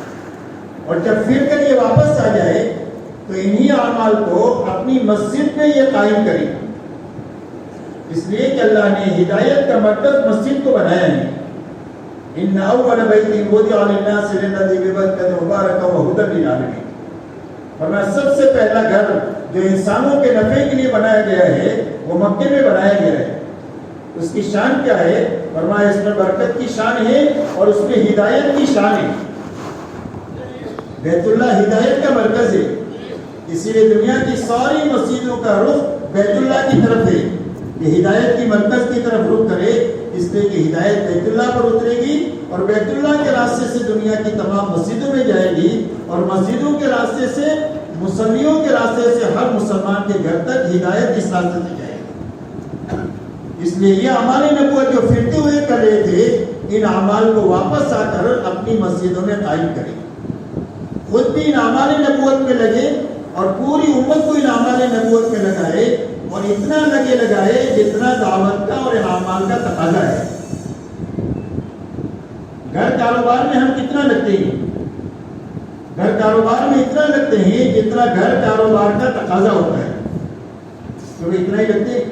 اور جب پھر کر یہ واپس آ جائے تو انہی اعمال کو اپنی مسجد میں یہ قائم کرے، اس لیے کہ اللہ نے ہدایت کا مرکز مسجد کو بنایا ہے۔ ان اول بیت وضع للناس للذی ببکۃ مبارکا وہدی للعالمین، فرمایا سب سے پہلا گھر جو انسانوں کے نفع کے لیے بنایا گیا ہے وہ مکے میں بنایا گیا ہے۔ اس کی شان کیا ہے؟ فرمایا اس میں برکت کی شان ہے اور اس میں ہدایت کی شان ہے۔ بیت اللہ ہدایت کا مرکز ہے، اسی لیے دنیا کی ساری مسجدوں کا رخ بیت اللہ کی طرف ہے کہ ہدایت کی مرکز کی طرف رخ کرے، اس لیے کہ ہدایت بیت اللہ پر اترے گی اور بیت اللہ کے راستے سے دنیا کی تمام مسجدوں میں جائے گی، اور مسجدوں کے راستے سے مصلیوں کے راستے سے ہر مسلمان کے گھر تک ہدایت اس راستے سے جائے گی۔ اس لیے یہ اعمال نبوت جو پھرتے ہوئے کر رہے تھے، ان اعمال کو واپس آ کر اپنی مسجدوں میں قائم کریں، خود بھی ان اعمال نبوت میں لگے اور پوری امت کو ان اعمال نبوت میں لگائے، اور اتنا لگائے جتنا دعوت کا اور اعمال کا تقاضا ہے۔ گھر کاروبار میں ہم کتنا لگتے ہیں؟ گھر کاروبار میں اتنا لگتے ہیں جتنا گھر کاروبار کا تقاضا ہوتا ہے، تو اتنا ہی لگتے ہیں۔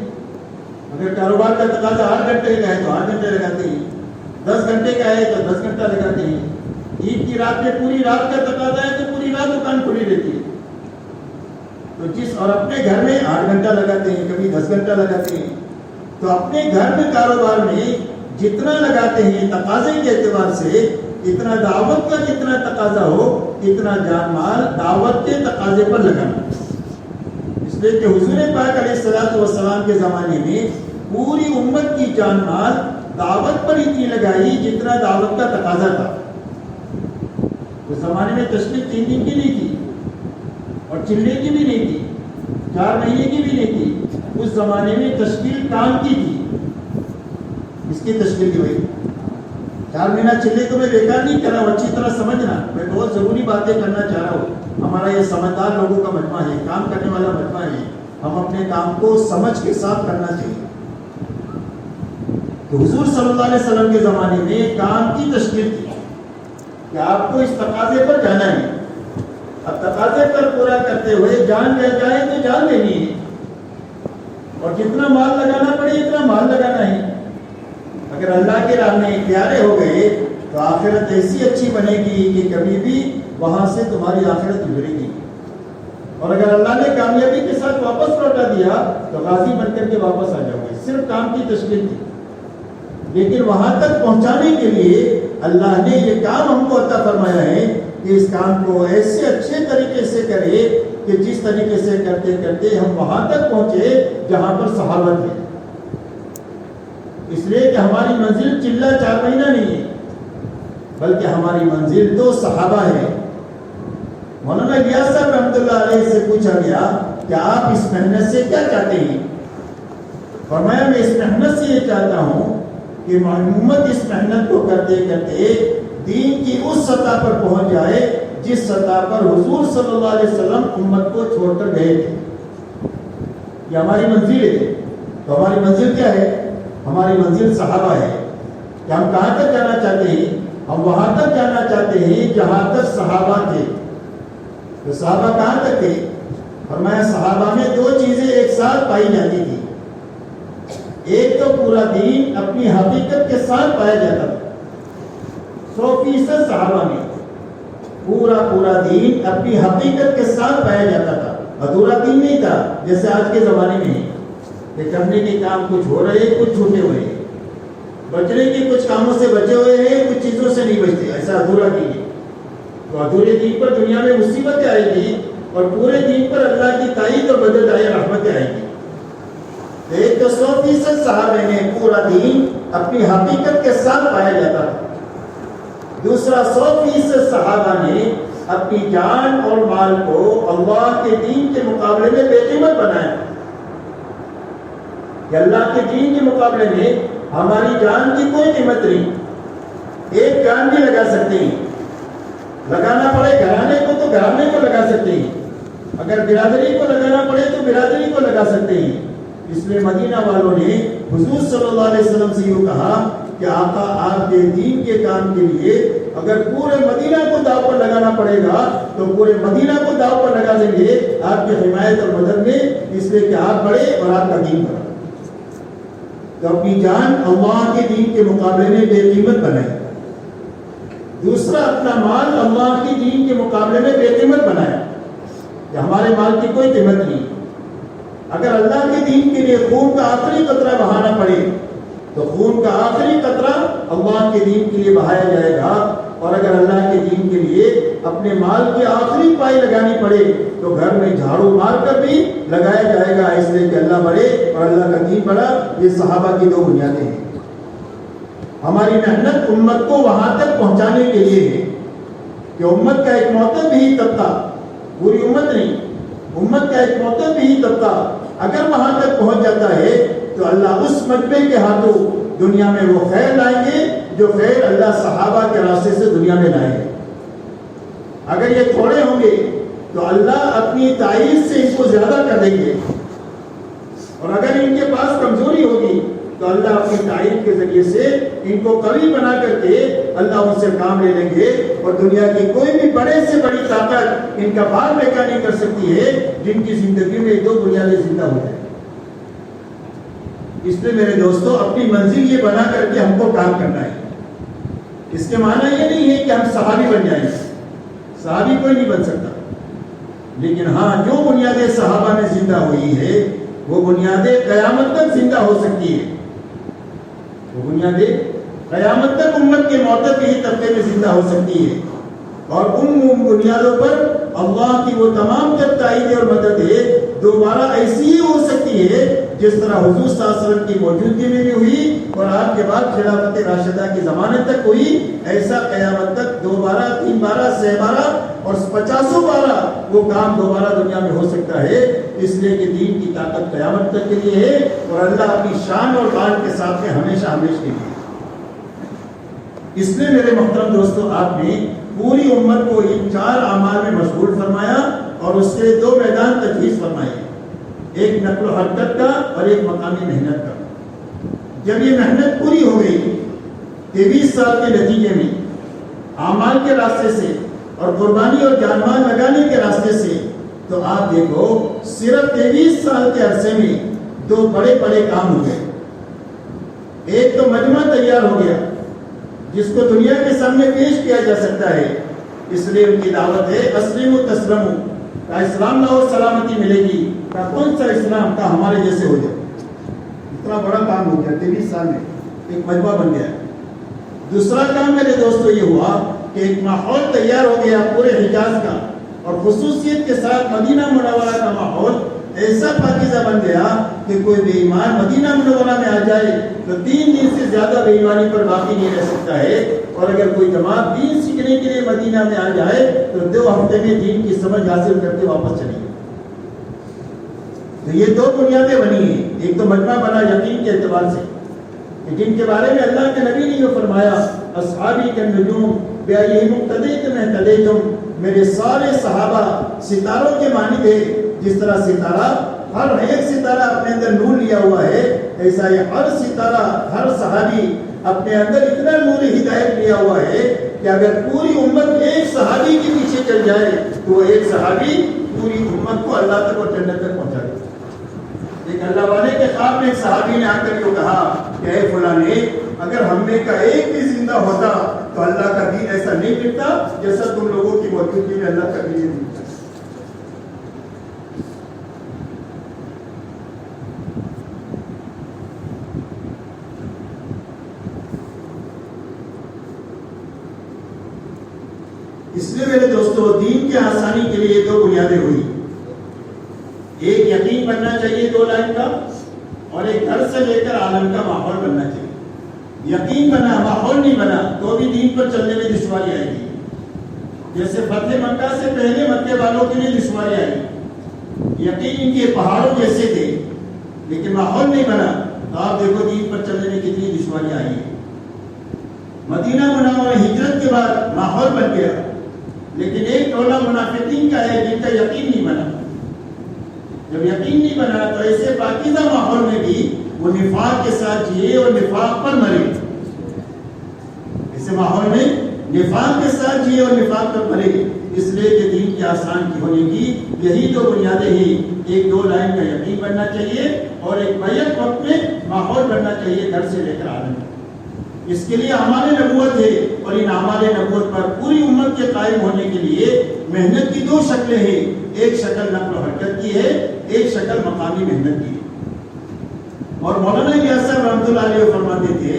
اگر کاروبار کا تقاضا 8 گھنٹے کا ہے تو 8 گھنٹے لگاتے ہیں، 10 گھنٹے کا ہے تو 10 گھنٹہ لگاتے ہیں۔ عید کی رات میں پوری رات کا تقاضا ہے تو پوری رات دکان کھلی رہتی ہے، تو اور اپنے گھر میں 8 گھنٹہ لگاتے ہیں، کبھی 10 گھنٹہ لگاتے ہیں۔ تو اپنے گھر میں کاروبار میں جتنا لگاتے ہیں تقاضے کے اعتبار سے، اتنا دعوت کا جتنا تقاضا ہو اتنا جان مال دعوت کے تقاضے پر لگانا۔ اس لیے کہ حضور پاک علیہ الصلوۃ والسلام کے زمانے میں پوری امت کی جان مال دعوت پر اتنی لگائی جتنا دعوت کا تقاضا تھا۔ اس زمانے میں تشکیل 3 دن کی نہیں تھی اور چلنے کی بھی نہیں تھی، 4 مہینے کی بھی نہیں تھی، اس زمانے میں تشکیل کام کی تھی۔ اس کی تشکیل کی ہوئی 4 مہینہ چلے تو میں بیکار نہیں کر رہا ہوں، اچھی طرح سمجھنا، میں بہت ضروری باتیں کرنا چاہ رہا ہوں۔ ہمارا یہ سمجھدار لوگوں کا مجمع ہے، کام کرنے والا مجمع ہے، ہم اپنے کام کو سمجھ کے ساتھ کرنا چاہیے۔ تو حضور صلی اللہ علیہ وسلم کے زمانے میں کام کی تشکیل تھی کہ آپ کو اس تقاضے پر جانا ہے، اب تقاضے پر پورا کرتے ہوئے جان لے جائے تو جان لینی ہے، اور جتنا مال لگانا پڑے اتنا مال لگانا ہے۔ اگر اللہ کے راہ میں پیارے ہو گئے تو آخرت ایسی اچھی بنے گی کہ کبھی بھی وہاں سے تمہاری آخرت گزرے گی، اور اگر اللہ نے کامیابی کے ساتھ واپس لوٹا دیا تو غازی بن کر کے واپس آ جاؤ گے۔ صرف کام کی تشکیل تھی، لیکن وہاں تک پہنچانے کے لیے اللہ نے یہ کام ہم کو عطا فرمایا ہے کہ اس کام کو ایسے اچھے طریقے سے کرے کہ جس طریقے سے کرتے کرتے ہم وہاں تک پہنچے جہاں پر صحابہ تھے۔ اس لیے کہ ہماری منزل چلہ 4 مہینہ نہیں ہے، بلکہ ہماری منزل 2 صحابہ ہے۔ مولانا الیاس صاحب رحمۃ اللہ علیہ سے پوچھا گیا کہ آپ اس محنت سے کیا چاہتے ہیں؟ فرمایا میں اس محنت سے یہ چاہتا ہوں کہ امت اس محنت کو کرتے کرتے دین کی اس سطح پر پہنچ جائے جس سطح پر حضور صلی اللہ علیہ وسلم امت کو چھوڑ کر گئے تھے۔ یہ ہماری منزل ہے۔ تو ہماری منزل کیا ہے؟ ہماری منزل صحابہ ہے کہ ہم کہاں تک جانا چاہتے ہیں؟ ہم وہاں تک جانا چاہتے ہیں جہاں تک صحابہ تھے۔ تو صحابہ کہاں تک تھے؟ فرمایا صحابہ میں 2 چیزیں ایک ساتھ پائی جاتی تھی۔ ایک تو پورا دین اپنی حقیقت کے ساتھ پایا جاتا تھا، 100% صحابہ میں پورا دین اپنی حقیقت کے ساتھ پایا جاتا تھا، ادھورا دین نہیں تھا جیسے آج کے زمانے میں ہے کہ کرنے کے کام کچھ ہو رہے کچھ چھوٹے ہوئے۔ بچنے کے کچھ کاموں سے بچے ہوئے ہیں, کچھ چیزوں سے نہیں بچتے, ایسا ادھورا کیجیے. تو ادھورے دین پر دنیا میں مصیبتیں آئے گی اور پورے دین پر اللہ کی تائید اور مدد آئے, رحمتیں آئے گی. ایک تو 100% صحابہ میں پورا دین اپنی حقیقت کے ساتھ پایا جاتا تھا. دوسرا 100% صحابہ نے اپنی جان اور مال کو اللہ کے دین کے مقابلے میں بے قیمت بنایا. کہ اللہ کے دین کے مقابلے میں ہماری جان کی کوئی قیمت نہیں, ایک جان بھی لگا سکتے ہیں, لگانا پڑے گھرانے کو تو گھرانے کو لگا سکتے ہیں, اگر برادری کو لگانا پڑے تو برادری کو لگا سکتے ہیں. اس لیے مدینہ والوں نے حضور صلی اللہ علیہ وسلم سے یوں کہا کہ آقا آپ کے دین کے کام کے لیے اگر پورے مدینہ کو داؤ پر لگانا پڑے گا تو پورے مدینہ کو داؤ پر لگا دیں گے آپ کی حمایت اور مدد میں, اس لیے کہ آپ بڑے اور آپ کا دین بڑا. تو اپنی جان اللہ کے دین کے مقابلے میں بے قیمت بنائی. دوسرا اپنا مال اللہ کے دین کے مقابلے میں بے قیمت بنایا کہ ہمارے مال کی کوئی قیمت نہیں. اگر اللہ کے دین کے لیے خون کا آخری قطرہ بہانا پڑے تو خون کا آخری قطرہ اللہ کے دین کے لیے بہایا جائے گا, اور اگر اللہ کے دین کے لیے اپنے مال کی آخری پائی لگانی پڑے تو گھر میں جھاڑو مار کر بھی لگایا جائے گا, اس لیے کہ اللہ بڑے اور اللہ کا دین بڑا. یہ صحابہ کی دو بنیادیں ہیں. ہماری محنت امت کو وہاں تک پہنچانے کے لیے ہے کہ امت کا ایک معتد بھی طبقہ, پوری امت نہیں, امت کا ایک معتد بھی طبقہ اگر وہاں تک پہنچ جاتا ہے تو اللہ اس مجمع کے ہاتھوں دنیا میں وہ خیر لائیں گے جو خیر اللہ صحابہ کے راستے سے دنیا میں لائے گے. اگر یہ تھوڑے ہوں گے تو اللہ اپنی تائید سے ان کو زیادہ کر دیں گے, اور اگر ان کے پاس کمزوری ہوگی تو اللہ اپنی تائید کے ذریعے سے ان کو قوی بنا کر کے اللہ ان سے کام لے لیں گے, اور دنیا کی کوئی بھی بڑے سے بڑی طاقت ان کا بال بیکا نہیں کر سکتی ہے جن کی زندگی میں دو بنیادیں زندہ ہو جائیں. اس لیے میرے دوستوں اپنی منزل یہ بنا کر کے ہم کو کام کرنا ہے. اس کے معنی یہ نہیں ہے کہ ہم صحابی بن جائیں, صحابی کوئی نہیں بن سکتا, لیکن ہاں جو بنیادیں صحابہ میں زندہ ہوئی ہے وہ بنیادیں قیامت تک زندہ ہو سکتی ہے. وہ بنیادیں قیامت تک امت کے معتد بھی طبقے میں زندہ ہو سکتی ہے, اور ان بنیادوں پر اللہ کی وہ تمام تر تائید اور مدد ہے دوبارہ ایسی ہی ہو سکتی ہے جس طرح حضور صلی اللہ علیہ وسلم کی موجودگی میں بھی ہوئی اور آپ کے بعد خلافت راشدہ کی زمانے تک ہوئی. ایسا قیامت تک 2 بارہ 3 بارہ 6 بارہ اور 50 بارہ وہ کام دوبارہ دنیا میں ہو سکتا ہے, اس لیے کہ دین کی طاقت قیامت تک کے لیے ہے اور اللہ اپنی شان اور بان کے ساتھ میں ہمیشہ ہمیشہ کے لیے. اس لیے میرے محترم دوستو آپ نے پوری امت کو ان 4 اعمال میں مشغول فرمایا اور اس سے 2 میدان تجویز فرمائے, ایک نقل و حرکت کا اور ایک مقامی محنت کا. جب یہ محنت پوری ہو گئی 23 سال کے نتیجے میں اعمال کے راستے سے اور قربانی اور جان مال لگانے کے راستے سے, تو آپ دیکھو صرف 23 سال کے عرصے میں 2 بڑے بڑے کام ہو گئے. ایک تو مجمع تیار ہو گیا جس کو دنیا کے سامنے پیش کیا جا سکتا ہے, اس لیے ان کی دعوت ہے اسلم و تسلم, کا اسلام لاؤ سلامتی ملے گی, کا کون سا اسلام کا ہمارے جیسے ہو جائے. اتنا بڑا کام ہو گیا 23 سال میں, ایک مجمع بن گیا. دوسرا کام میرے دوستو یہ ہوا کہ ایک ماحول تیار ہو گیا پورے حجاز کا, اور خصوصیت کے ساتھ مدینہ منورہ کا ماحول ایسا پاکیزہ بن گیا کہ کوئی بے ایمان مدینہ منورہ میں آ جائے تو 3 دن سے زیادہ بے ایمانی پر باقی نہیں رہ سکتا ہے, اور اگر کوئی جماعت دین سیکھنے کے لیے مدینہ میں آ جائے تو 2 ہفتے میں دین کی سمجھ حاصل کر کے واپس چلی گئی. تو یہ 2 بنیادیں بنی ہیں. ایک تو مجمع بنا یقین کے اعتبار سے, جن کے بارے میں اللہ کے نبی نے یہ فرمایا اصحابی کالنجوم بأیہم اقتدیتم اہتدیتم, میرے سارے صحابہ ستاروں کے مانند ہے. جس طرح ستارہ ہر ایک ستارہ اپنے اندر نور لیا ہوا ہے, ایسا یہ ہر ستارہ ہر صحابی اپنے اندر اتنا نور ہدایت لیا ہوا ہے کہ اگر پوری امت ایک صحابی کے پیچھے چل جائے تو وہ ایک صحابی پوری امت کو اللہ تک اور جنت تک پہنچا دے. ایک اللہ والے کے خواب میں ایک صحابی نے آ کر یہ کہا کہ اے فلانے, اگر ہم میں کا ایک بھی زندہ ہوتا تو اللہ کا دین ایسا نہیں ملتا جیسا تم لوگوں کی موجودگی میں اللہ کا دین ملتا. اس لیے میرے دوستو دین کے آسانی کے لیے دو بنیادیں ہوئی. ایک یقین بننا چاہیے 2 لائن کا، اور ایک گھر سے لے کر عالم کا ماحول بننا چاہیے. یقین بنا ماحول نہیں بنا تو بھی دین پر چلنے میں دشواری آئے گی. جیسے فتح مکہ سے پہلے مکے والوں کے لیے دشواری آئی. یقین ان کے پہاڑوں جیسے تھے لیکن ماحول نہیں بنا تو آپ دیکھو دین پر چلنے میں کتنی دشواری آئی ہے. مدینہ منورہ ہجرت کے بعد ماحول بن گیا لیکن ایک ٹولہ منافقین کا ہے جن کا یقین نہیں بنا. جب یقین نہیں بنا تو ایسے پاکیزہ ماحول میں بھی وہ نفاق کے ساتھ جیے اور نفاق پر مرے. ایسے ماحول میں نفاق کے ساتھ جیے اور نفاق پر مرے. اس لیے کہ دین کی آسان کی ہونے کی یہی دو بنیادیں ہیں. ایک 2 لائن کا یقین بننا چاہیے اور ایک بیک وقت میں ماحول بننا چاہیے گھر سے لے کر عالم. اس کے لیے اعمال نبوت ہے اور ان اعمال نبوت پر پوری امت کے قائم ہونے کے لیے محنت کی 2 شکلیں ہیں. ایک شکل نقل و حرکت کی ہے، ایک شکل مقامی محنت کی ہے. اور مولانا الیاس صاحب رحمۃ اللہ علیہ فرماتے تھے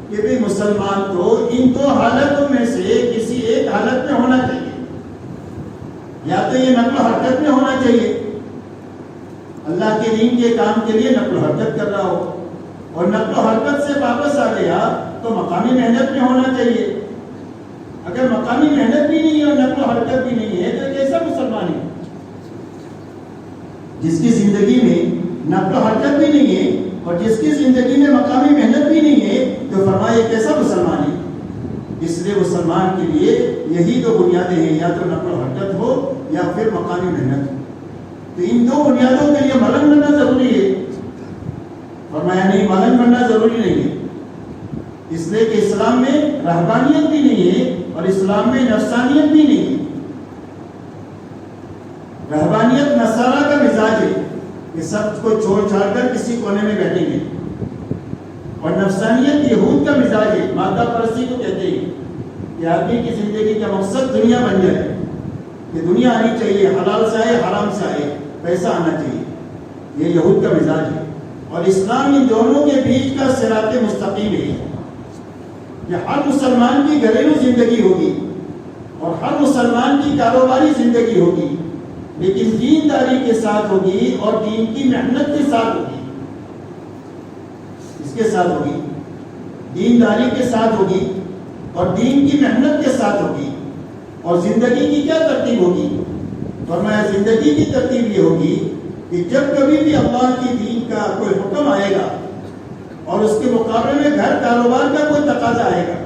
کہ بھی مسلمان تو ان 2 حالتوں میں سے کسی ایک حالت میں ہونا چاہیے. یا تو یہ نقل و حرکت میں ہونا چاہیے، اللہ کے دین کے کام کے لیے نقل و حرکت کر رہا ہو، اور نقل و حرکت سے واپس آ گیا تو مقامی محنت میں ہونا چاہیے. اگر مقامی محنت بھی نہیں ہے اور نقل و حرکت بھی نہیں ہے تو کیسا مسلمان ہے؟ جس کی زندگی میں نقل و حرکت بھی نہیں ہے اور جس کی زندگی میں مقامی محنت بھی نہیں ہے تو فرمائے کیسا مسلمان ہے؟ اس لیے مسلمان کے لیے یہی 2 بنیادیں ہیں، یا تو نقل و حرکت ہو یا پھر مقامی محنت ہو. تو ان 2 بنیادوں کے لیے ملنگ بننا ضروری ہے. فرمایا نہیں، ملنگ بننا ضروری نہیں ہے. اس لیے کہ اسلام میں رہبانیت بھی نہیں ہے اور اسلام میں نفسانیت بھی نہیں ہے. رہبانیت نصارہ کا مزاج ہے کہ سب کو چھوڑ چھاڑ کر کسی کونے میں بیٹھیں گے، اور نفسانیت یہود کا مزاج ہے. مادہ پرستی کو کہتے ہیں کہ آدمی کی زندگی کا مقصد دنیا بن جائے، کہ دنیا آنی چاہیے، حلال سے آئے حرام سے آئے، پیسہ آنا چاہیے. یہ یہود کا مزاج ہے. اور اسلام ان دونوں کے بیچ کا صراط مستقیم ہے کہ ہر مسلمان کی گھریلو زندگی ہوگی اور ہر مسلمان کی کاروباری زندگی ہوگی، لیکن دینداری کے ساتھ ہوگی اور دین کی محنت کے ساتھ ہوگی. اس کے ساتھ ہوگی، دینداری کے ساتھ ہوگی اور دین کی محنت کے ساتھ ہوگی. اور زندگی کی کیا ترتیب ہوگی؟ فرمایا زندگی کی ترتیب یہ ہوگی کہ جب کبھی بھی اللہ کی دین کا کوئی حکم آئے گا اور اس کے مقابلے میں گھر کاروبار کا کوئی تقاضا آئے گا،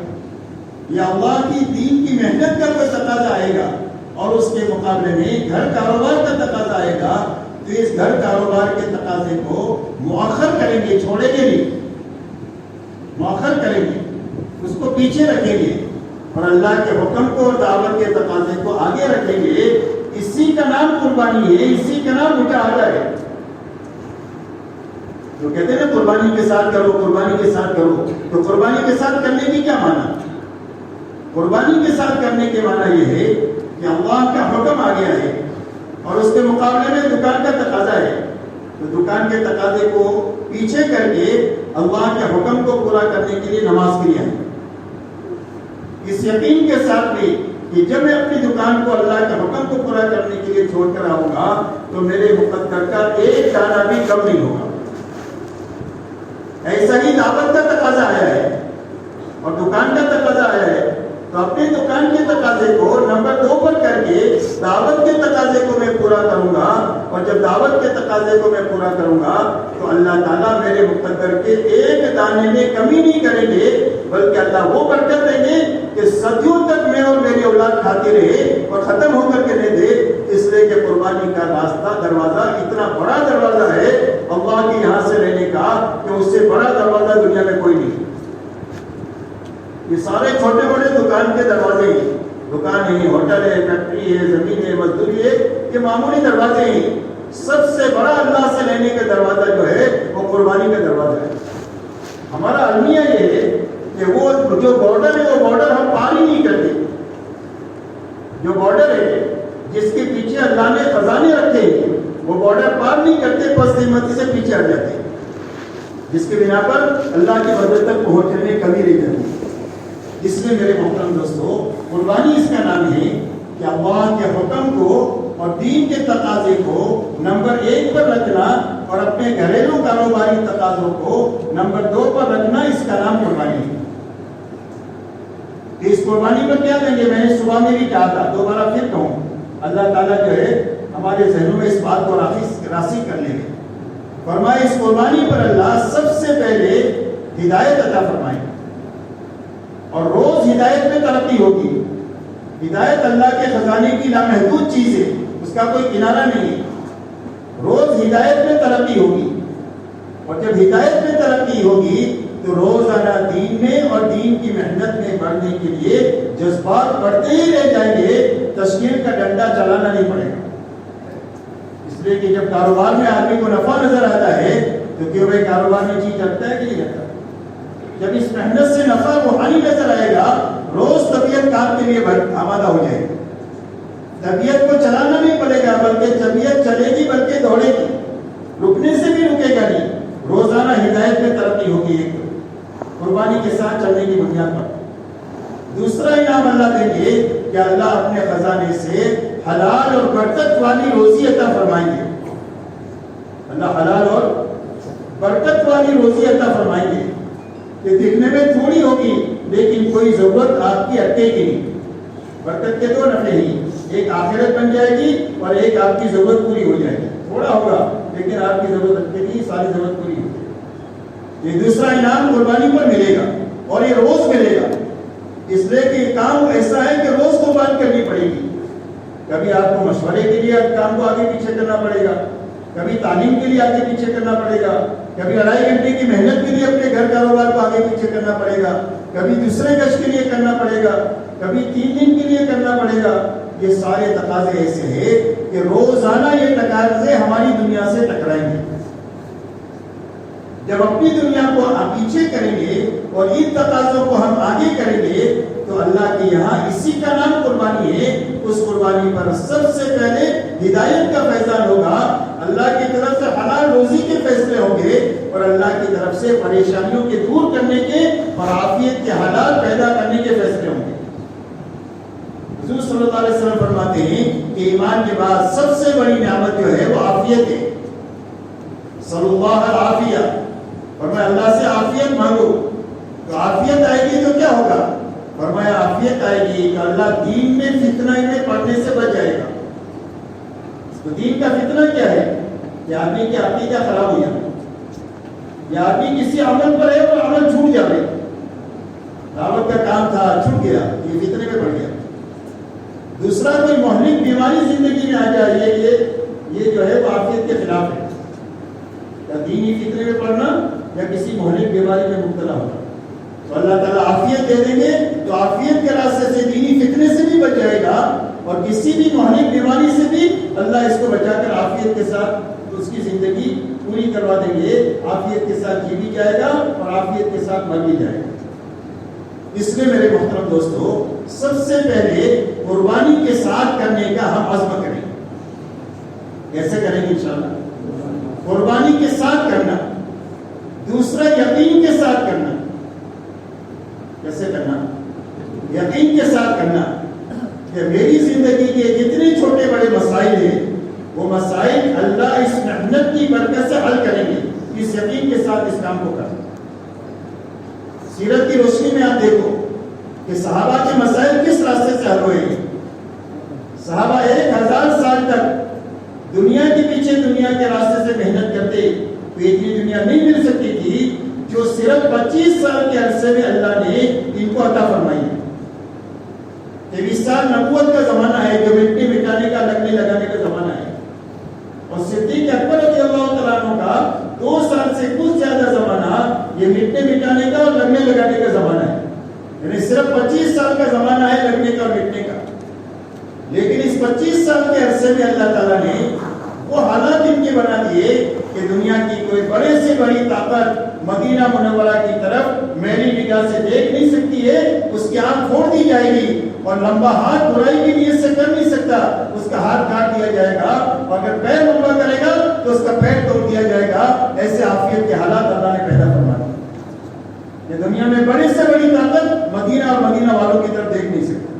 یا اللہ کی دین کی محنت کا کوئی تقاضا آئے گا اور اس کے مقابلے میں گھر کاروبار کا تقاضا آئے گا، تو اس گھر کاروبار کے تقاضے کو مؤخر کریں گے، چھوڑیں گے نہیں، مؤخر کریں گے، اس کو پیچھے رکھیں گے اور اللہ کے حکم کو اور دعوت کے تقاضے کو آگے رکھیں گے. اسی کا نام قربانی ہے، اسی کا نام مجاہدہ ہے. جو کہتے ہیں نا قربانی کے ساتھ کرو، قربانی کے ساتھ کرو، تو قربانی کے ساتھ کرنے کی کیا معنی؟ قربانی کے ساتھ کرنے کے معنی یہ ہے کہ اللہ کا حکم آ گیا ہے اور اس کے مقابلے میں دکان کا تقاضا ہے، تو دکان کے تقاضے کو پیچھے کر کے اللہ کے حکم کو پورا کرنے کے لیے نماز کے لیے آئے. اس یقین کے ساتھ بھی کہ جب میں اپنی دکان کو اللہ کے حکم کو پورا کرنے کے لیے چھوڑ کر آؤں گا تو میرے مقدر کا ایک دانہ بھی کم نہیں ہوگا. ایسا ہی دعوت کا تقاضا آیا ہے اور دکان کا تقاضا آیا ہے، تو اپنے دکان کے تقاضے کو نمبر 2 پر کر کے دعوت کے تقاضے کو میں پورا کروں گا. اور جب دعوت کے تقاضے کو میں پورا کروں گا تو اللہ تعالیٰ میرے مقدر کے ایک دانے میں کمی نہیں کریں گے، بلکہ اللہ وہ برکت دیں گے کہ صدیوں تک میں اور میری اولاد کھاتی رہے اور ختم ہو کر کے نہیں دے. اس لیے کہ قربانی کا راستہ دروازہ اتنا بڑا دروازہ ہے اللہ کے یہاں سے رہنے کا کہ اس سے بڑا دروازہ دنیا میں کوئی نہیں. یہ سارے چھوٹے بڑے دکان کے دروازے ہیں، دکان ہے، ہوٹل ہے، فیکٹری ہے، زمین ہے، مزدوری ہے، یہ معمولی دروازے ہیں. سب سے بڑا اللہ سے لینے کا دروازہ جو ہے وہ قربانی کا دروازہ ہے. ہمارا المیہ یہ ہے کہ وہ جو بارڈر ہے وہ بارڈر ہم پار ہی نہیں کرتے. جو بارڈر ہے جس کے پیچھے اللہ نے خزانے رکھے ہیں وہ بارڈر پار نہیں کرتے، پس ہمتی سے پیچھے ہٹ جاتے ہیں، جس کے بنا پر اللہ کی مدد تک پہنچنے کمی رہ جاتی ہے. اس لیے میرے محترم دوستو قربانی اس کا نام ہے کہ اللہ کے حکم کو اور دین کے تقاضے کو نمبر 1 پر رکھنا اور اپنے گھریلو کاروباری تقاضوں کو نمبر 2 پر رکھنا، اس کا نام قربانی ہے۔ اس قربانی پر کیا دیں گے؟ میں نے صبح میں بھی کہا تھا، دوبارہ پھر کہوں، اللہ تعالیٰ جو ہے ہمارے ذہنوں میں اس بات کو راسخ کر لیں گے۔ فرمائے اس قربانی پر اللہ سب سے پہلے ہدایت عطا فرمائے اور روز ہدایت میں ترقی ہوگی۔ ہدایت اللہ کے خزانے کی لامحدود چیز ہے، اس کا کوئی کنارہ نہیں ہے۔ روز ہدایت میں ترقی ہوگی، اور جب ہدایت میں ترقی ہوگی تو روزانہ دین میں اور دین کی محنت میں بڑھنے کے لیے جذبات بڑھتے ہی رہ جائیں گے، تشکیل کا ڈنڈا چلانا نہیں پڑے گا۔ اس لیے کہ جب کاروبار میں آدمی کو نفع نظر آتا ہے تو کیوں بھائی کاروبار میں چیز رکھتا ہے کہ نہیں رکھتا؟ جب اس محنت سے نفع روحانی نظر آئے گا، روز طبیعت کام کے لیے آمادہ ہو جائے گی۔ طبیعت کو چلانا نہیں پڑے گا، بلکہ طبیعت چلے گی، بلکہ دوڑے گی، رکنے سے بھی رکے گا نہیں۔ روزانہ ہدایت میں ترقی ہوگی، ایک قربانی کے ساتھ چلنے کی بنیاد پر۔ دوسرا انعام اللہ دیں گے کہ اللہ اپنے خزانے سے حلال اور برکت والی روزی عطا فرمائیں گے۔ اللہ حلال اور برکت والی روزی عطا فرمائیں گے کہ دکھنے میں تھوڑی ہوگی لیکن کوئی ضرورت آپ کی اٹکے کی نہیں۔ برکت کے 2 نفع ہی، ایک آخرت بن جائے گی اور ایک آپ کی ضرورت پوری ہو جائے گی۔ تھوڑا ہوگا لیکن آپ کی ضرورت اٹکے گی، ساری ضرورت پوری ہو جائے گی۔ یہ دوسرا انعام قربانی پر ملے گا اور یہ روز ملے گا، اس لیے کہ یہ کام ایسا ہے کہ روز قربانی کرنی پڑے گی۔ کبھی آپ کو مشورے کے لیے کام کو آگے پیچھے کرنا پڑے گا، کبھی تعلیم کے لیے آگے پیچھے کرنا پڑے گا، کبھی 2.5 گھنٹے کی محنت کے لیے اپنے گھر کاروبار کو آگے پیچھے کرنا پڑے گا، کبھی دوسرے گشت کے لیے کرنا پڑے گا، کبھی 3 دن کے لیے کرنا پڑے گا۔ یہ سارے تقاضے ایسے ہیں کہ روزانہ یہ تقاضے ہماری دنیا سے ٹکرائیں گے۔ جب اپنی دنیا کو پیچھے کریں گے اور ان تقاضوں کو ہم آگے کریں گے تو اللہ کے یہاں اسی کا نام قربانی ہے۔ اس قربانی پر سب سے پہلے ہدایت کا فیضان ہوگا، اللہ کی طرف سے حلال روزی کے فیصلے ہوں گے اور اللہ کی طرف سے پریشانیوں کے دور کرنے کے اور عافیت کے حالات پیدا کرنے کے فیصلے ہوں گے۔ حضور صلی اللہ علیہ وسلم فرماتے ہیں کہ ایمان کے بعد سب سے بڑی نعمت جو ہے وہ عافیت ہے۔ صلی اللہ العافیہ، فرمایا اللہ سے عافیت مانگو، تو عافیت آئے گی تو کیا ہوگا؟ فرمایا عافیت آئے گی کہ اللہ دین میں فتنہ میں پڑنے سے بچ جائے گا۔ تو دین کا فتنہ کیا ہے؟ کہ آدمی کی عقیدہ خراب ہو جائے، یا آدمی کسی عمل پر ہے اور عمل چھوٹ جائے، دعوت کا کام تھا چھوٹ گیا، یہ فتنے میں پڑ گیا۔ دوسرا کوئی مہلک بیماری زندگی میں آ جائے، یہ جو ہے وہ عافیت کے خلاف ہے، یا دینی فتنے میں پڑنا یا کسی مہلک بیماری میں مبتلا ہونا۔ تو اللہ تعالیٰ عافیت دے دیں گے تو عافیت کے راستے سے دینی فتنے سے بھی بچ جائے گا، اور کسی بھی مہلک بیماری سے بھی اللہ اس کو بچا کر عافیت کے ساتھ اس کی زندگی پوری کروا دیں گے۔ عافیت کے ساتھ جی بھی جائے گا اور عافیت کے ساتھ مر بھی جائے گا۔ اس لیے میرے محترم دوستو، سب سے پہلے قربانی کے ساتھ کرنے کا ہم عزم کریں۔ کیسے کریں گے؟ انشاءاللہ قربانی کے ساتھ کرنا۔ دوسرا یقین کے ساتھ کرنا۔ کیسے کرنا؟ یقین کے ساتھ کرنا کہ میری زندگی کے جتنے چھوٹے بڑے مسائل ہیں وہ مسائل اللہ اس محنت کی برکت سے حل کریں گے، اس یقین کے ساتھ اس کام کو کرنا۔ سیرت کی روشنی میں آپ دیکھو کہ صحابہ کے مسائل کس راستے سے حل ہوئے ہیں۔ صحابہ 1000 سال تک دنیا کے پیچھے دنیا کے راستے سے محنت کرتے تو اتنی دنیا نہیں مل سکتی تھی جو صرف 25 سال کے عرصے میں اللہ نے ان کو عطا فرمائی ہے۔ 23 سال نبوت کا زمانہ ہے جو مٹی مٹانے کا لگنے لگانے کا زمانہ ہے، اور صدیق اکبر رضی اللہ تعالیٰ عنہ کا 2 سال سے کچھ زیادہ زمانہ یہ مٹی مٹانے کا اور لگنے لگانے کا زمانہ ہے، یعنی صرف 25 سال کا زمانہ ہے لگنے کا اور مٹنے کا۔ لیکن اس 25 سال کے عرصے میں اللہ تعالیٰ نے وہ حالات ان کے بنا دیے کہ دنیا کی کوئی بڑے سے بڑی طاقت مدینہ منورہ کی طرف میری نگاہ سے دیکھ نہیں سکتی ہے، اس کی آنکھ پھوڑ دی جائے گی، اور لمبا ہاتھ برائی کی نیت سے کر نہیں سکتا، اس کا ہاتھ کاٹ دیا جائے گا، اور اگر پیر لمبا کرے گا تو اس کا پیر توڑ دیا جائے گا۔ ایسے عافیت کے حالات اللہ نے پیدا فرما دیے۔ یہ دنیا دنیا میں بڑی سے بڑی طاقت مدینہ اور مدینہ والوں کی طرف دیکھ نہیں سکتا.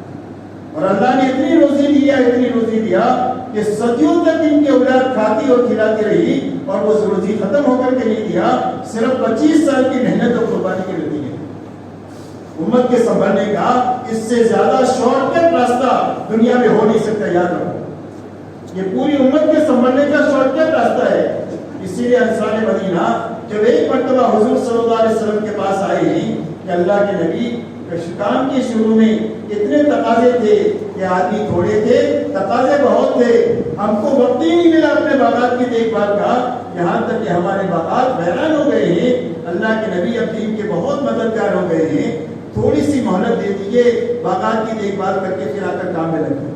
اور اللہ نے اتنی روزی دیا کہ صدیوں تک ان کی اولاد کھاتی اور کھلاتی رہی اور وہ روزی ختم ہو کر کے نہیں دیا. صرف 25 سال کی محنت اور قربانی کے نتیجے امت کے سنبھلنے کا اس سے زیادہ شارٹ کٹ راستہ دنیا میں ہو نہیں سکتا. یاد رکھو یہ پوری امت کے سنبھلنے کا شارٹ کٹ راستہ ہے. اسی لیے انصار مدینہ جب ایک مرتبہ حضور صلی اللہ علیہ وسلم کے پاس آئے ہیں کہ اللہ کے نبی کام کے شروع میں اتنے تقاضے تھے کہ آدمی تھوڑے تھے, تقاضے بہت تھے, ہم کو وقت ہی نہیں ملا اپنے باغات کی دیکھ بھال کا, یہاں تک کہ ہمارے باغات ویران ہو گئے ہیں. اللہ کے نبی اب دین کے بہت مددگار ہو گئے ہیں, تھوڑی سی مہلت دے دیجیے, باغات کی دیکھ بھال کر کے پھر آ کر کام میں لگے.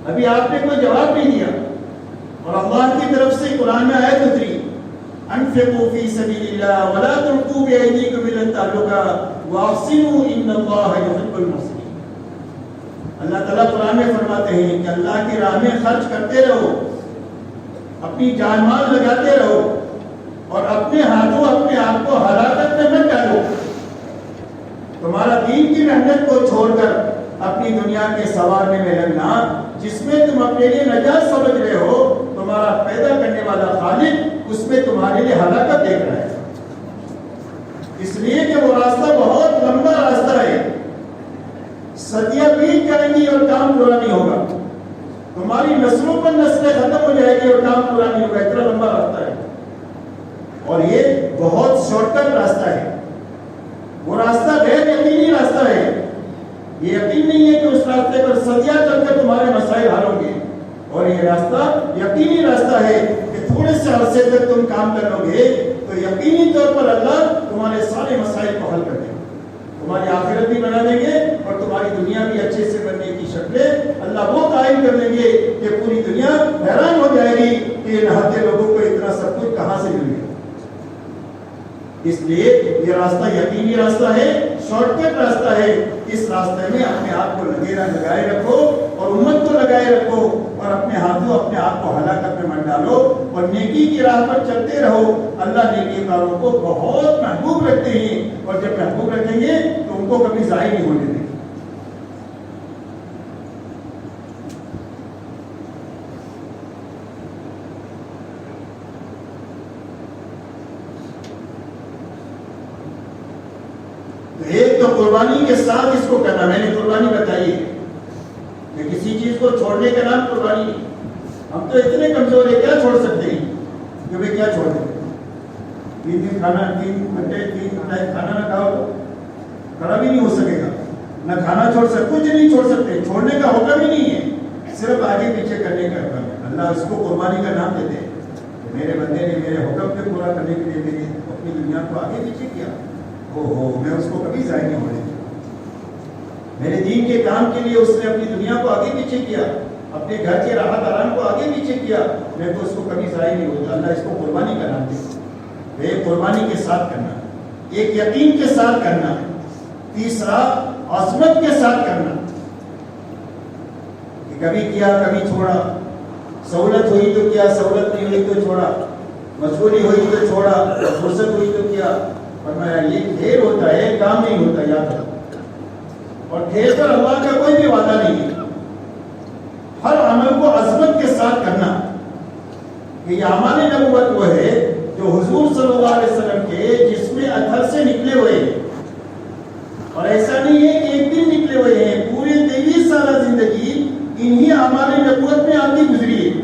ابھی آپ نے کوئی جواب نہیں دیا. اور اللہ کی طرف سے قرآن میں آیت اتری, انفقوا فی سبیل اللہ ولا تلقوا بأیدیکم الی التہلکہ واحسنوا ان اللہ یحب المحسنین. اللہ تعالیٰ قرآن میں فرماتے ہیں کہ اللہ کی راہ میں خرچ کرتے رہو, اپنی جان مال لگاتے رہو, اور اپنے ہاتھوں اپنے آپ کو ہلاکت میں مت ڈالو. تمہارا دین کی محنت کو چھوڑ کر اپنی دنیا کے سنوارنے میں لگنا, جس میں تم اپنے لیے نجات سمجھ رہے ہو, تمہارا پیدا کرنے والا خالق اس میں تمہارے لیے ہلاکت دیکھ رہا ہے. اس لیے کہ وہ راستہ بہت لمبا راستہ ہے, صدیاں بیت کریں گی اور کام پورا نہیں ہوگا. تمہاری نسلوں پر نسلیں ختم ہو جائے گی اور کام پورا نہیں ہوگا. اتنا لمبا راستہ ہے اور یہ بہت شارٹ کٹ راستہ ہے. وہ راستہ غیر یقینی راستہ ہے. یہ یقین نہیں ہے کہ اس راستے پر صدیاں چل کر تمہارے مسائل حل ہوں گے, اور یہ راستہ یقینی راستہ ہے کہ تھوڑے سے عرصے تک تم کام کر لو گے تو یقینی طور پر اللہ تمہارے سارے مسائل کو حل کر دیں گے. تمہاری آخرت بھی بنا دیں گے اور تمہاری دنیا بھی اچھے سے بننے کی شکلیں اللہ وہ قائم کر دیں گے کہ پوری دنیا حیران ہو جائے گی کہ یہ نہاتے لوگوں کو اتنا سب کچھ کہاں سے مل گیا. اس لیے یہ راستہ یقینی راستہ ہے, شارٹ کٹ راستہ ہے. اس راستے میں اپنے آپ کو لگائے رکھو اور امت کو لگائے رکھو, اور اپنے ہاتھوں اپنے آپ کو ہلاکت میں مت ڈالو, اور نیکی کی راہ پر چلتے رہو. اللہ نیکی کاروں کو بہت محبوب رکھتے ہیں, اور جب محبوب رکھیں گے تو ان کو کبھی ضائع نہیں ہونے دیں گے. ایک تو قربانی کے ساتھ اس کو کرنا, میں نے قربانی بتائی ہے کہ کسی چیز کو چھوڑنے کا نام قربانی نہیں. ہم تو اتنے کمزور ہیں, کیا چھوڑ سکتے ہیں کہ بھائی کیا چھوڑ دیں. 3 دن کھانا, 3 گھنٹے 3 ٹائم کھانا نہ کھاؤ تو کھڑا بھی نہیں ہو سکے گا, نہ کھانا چھوڑ سکتے, کچھ نہیں چھوڑ سکتے. چھوڑنے کا حکم ہی نہیں ہے, صرف آگے پیچھے کرنے کا حکم ہے. اللہ اس کو قربانی کا نام دیتے ہیں. میرے بندے نے میرے حکم کو پورا کرنے کے لیے میری اپنی دنیا کو آگے پیچھے کیا, میں اس کو کبھی ضائع نہیں ہونے دیا. میرے دین کے کام کے لیے اس نے اپنی دنیا کو آگے پیچھے کیا, اپنے گھر کے راحت آرام کو آگے پیچھے کیا, میں تو اس کو کبھی ضائع نہیں ہوتا. اللہ اس کو قربانی کا نام دے. ایک قربانی کے ساتھ کرنا, ایک یقین کے ساتھ کرنا, تیسرا عظمت کے ساتھ کرنا کہ کبھی کیا کبھی چھوڑا, سہولت ہوئی تو کیا, سہولت نہیں ہوئی تو چھوڑا, مجبوری ہوئی تو چھوڑا, فرصت ہوئی تو کیا. فرمایا یہ ڈھیر ہوتا ہے, کام نہیں ہوتا, یاد رکھو. اور ڈھیر پر اللہ کا کوئی بھی وعدہ نہیں ہے. ہر عمل کو عظمت کے ساتھ کرنا. یہ اعمال نبوت وہ ہے جو حضور صلی اللہ علیہ وسلم کے جسم اطہر سے نکلے ہوئے ہیں, اور ایسا نہیں ہے کہ ایک دن نکلے ہوئے ہیں. پورے 23 سالہ زندگی انہی اعمال نبوت میں آپ کی گزری ہے.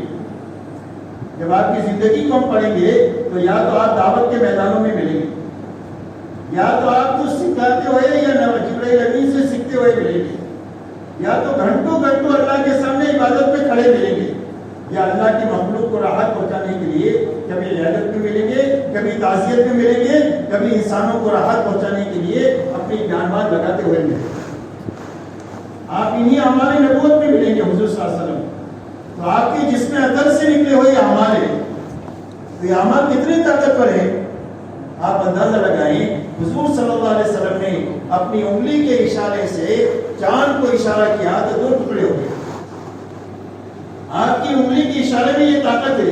جب آپ کی زندگی کو ہم پڑھیں گے تو یا تو آپ دعوت کے میدانوں میں ملیں گے, یا تو آپ کچھ سکھاتے ہوئے یا جبرائیل امین سے سیکھتے ہوئے ملیں گے, یا تو گھنٹوں گھنٹوں اللہ کے سامنے عبادت میں کھڑے ملیں گے, یا اللہ کی مخلوق کو راحت پہنچانے کے لیے کبھی عیادت میں ملیں گے, کبھی تعزیت میں ملیں گے, کبھی انسانوں کو راحت پہنچانے کے لیے اپنی جان مال لگاتے ہوئے ملیں گے. آپ انہی اعمال نبوت میں ملیں گے حضور صلی اللہ علیہ وسلم. تو آپ کے جسم اطہر سے نکلے ہوئے اعمال ہیں. تو یہ اعمال کتنے طاقتور ہیں آپ اندازہ لگائیں. حضور صلی اللہ علیہ وسلم نے اپنی انگلی کے اشارے سے چاند کو اشارہ کیا تو 2 ٹکڑے ہو گئے. آپ کی انگلی کے اشارے میں یہ طاقت ہے.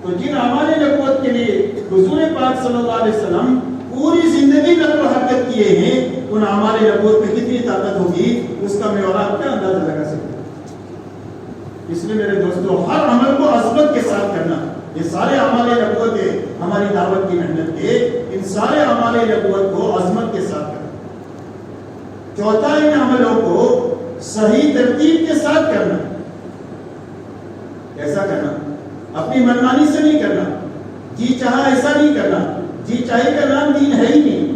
تو جن اعمال نبوت کے لیے حضور پاک صلی اللہ علیہ وسلم پوری زندگی نقل و حرکت کیے ہیں، ان اعمال نبوت میں کتنی طاقت ہوگی اس کا میں اور آپ کیا اندازہ لگا سکتے ہیں۔ اس لیے میرے دوستوں ہر عمل کو عظمت کے ساتھ کرنا، یہ سارے اعمال نبوت ہے ہماری دعوت کی محنت کے، ان سارے اعمال نبوت کو عظمت کے ساتھ کرنا۔ چوتھا، ان عملوں کو صحیح ترتیب کے ساتھ کرنا۔ کیسا کرنا؟ اپنی منمانی سے نہیں کرنا، جی چاہا ایسا نہیں کرنا۔ جی چاہی کا نام دین ہے ہی نہیں،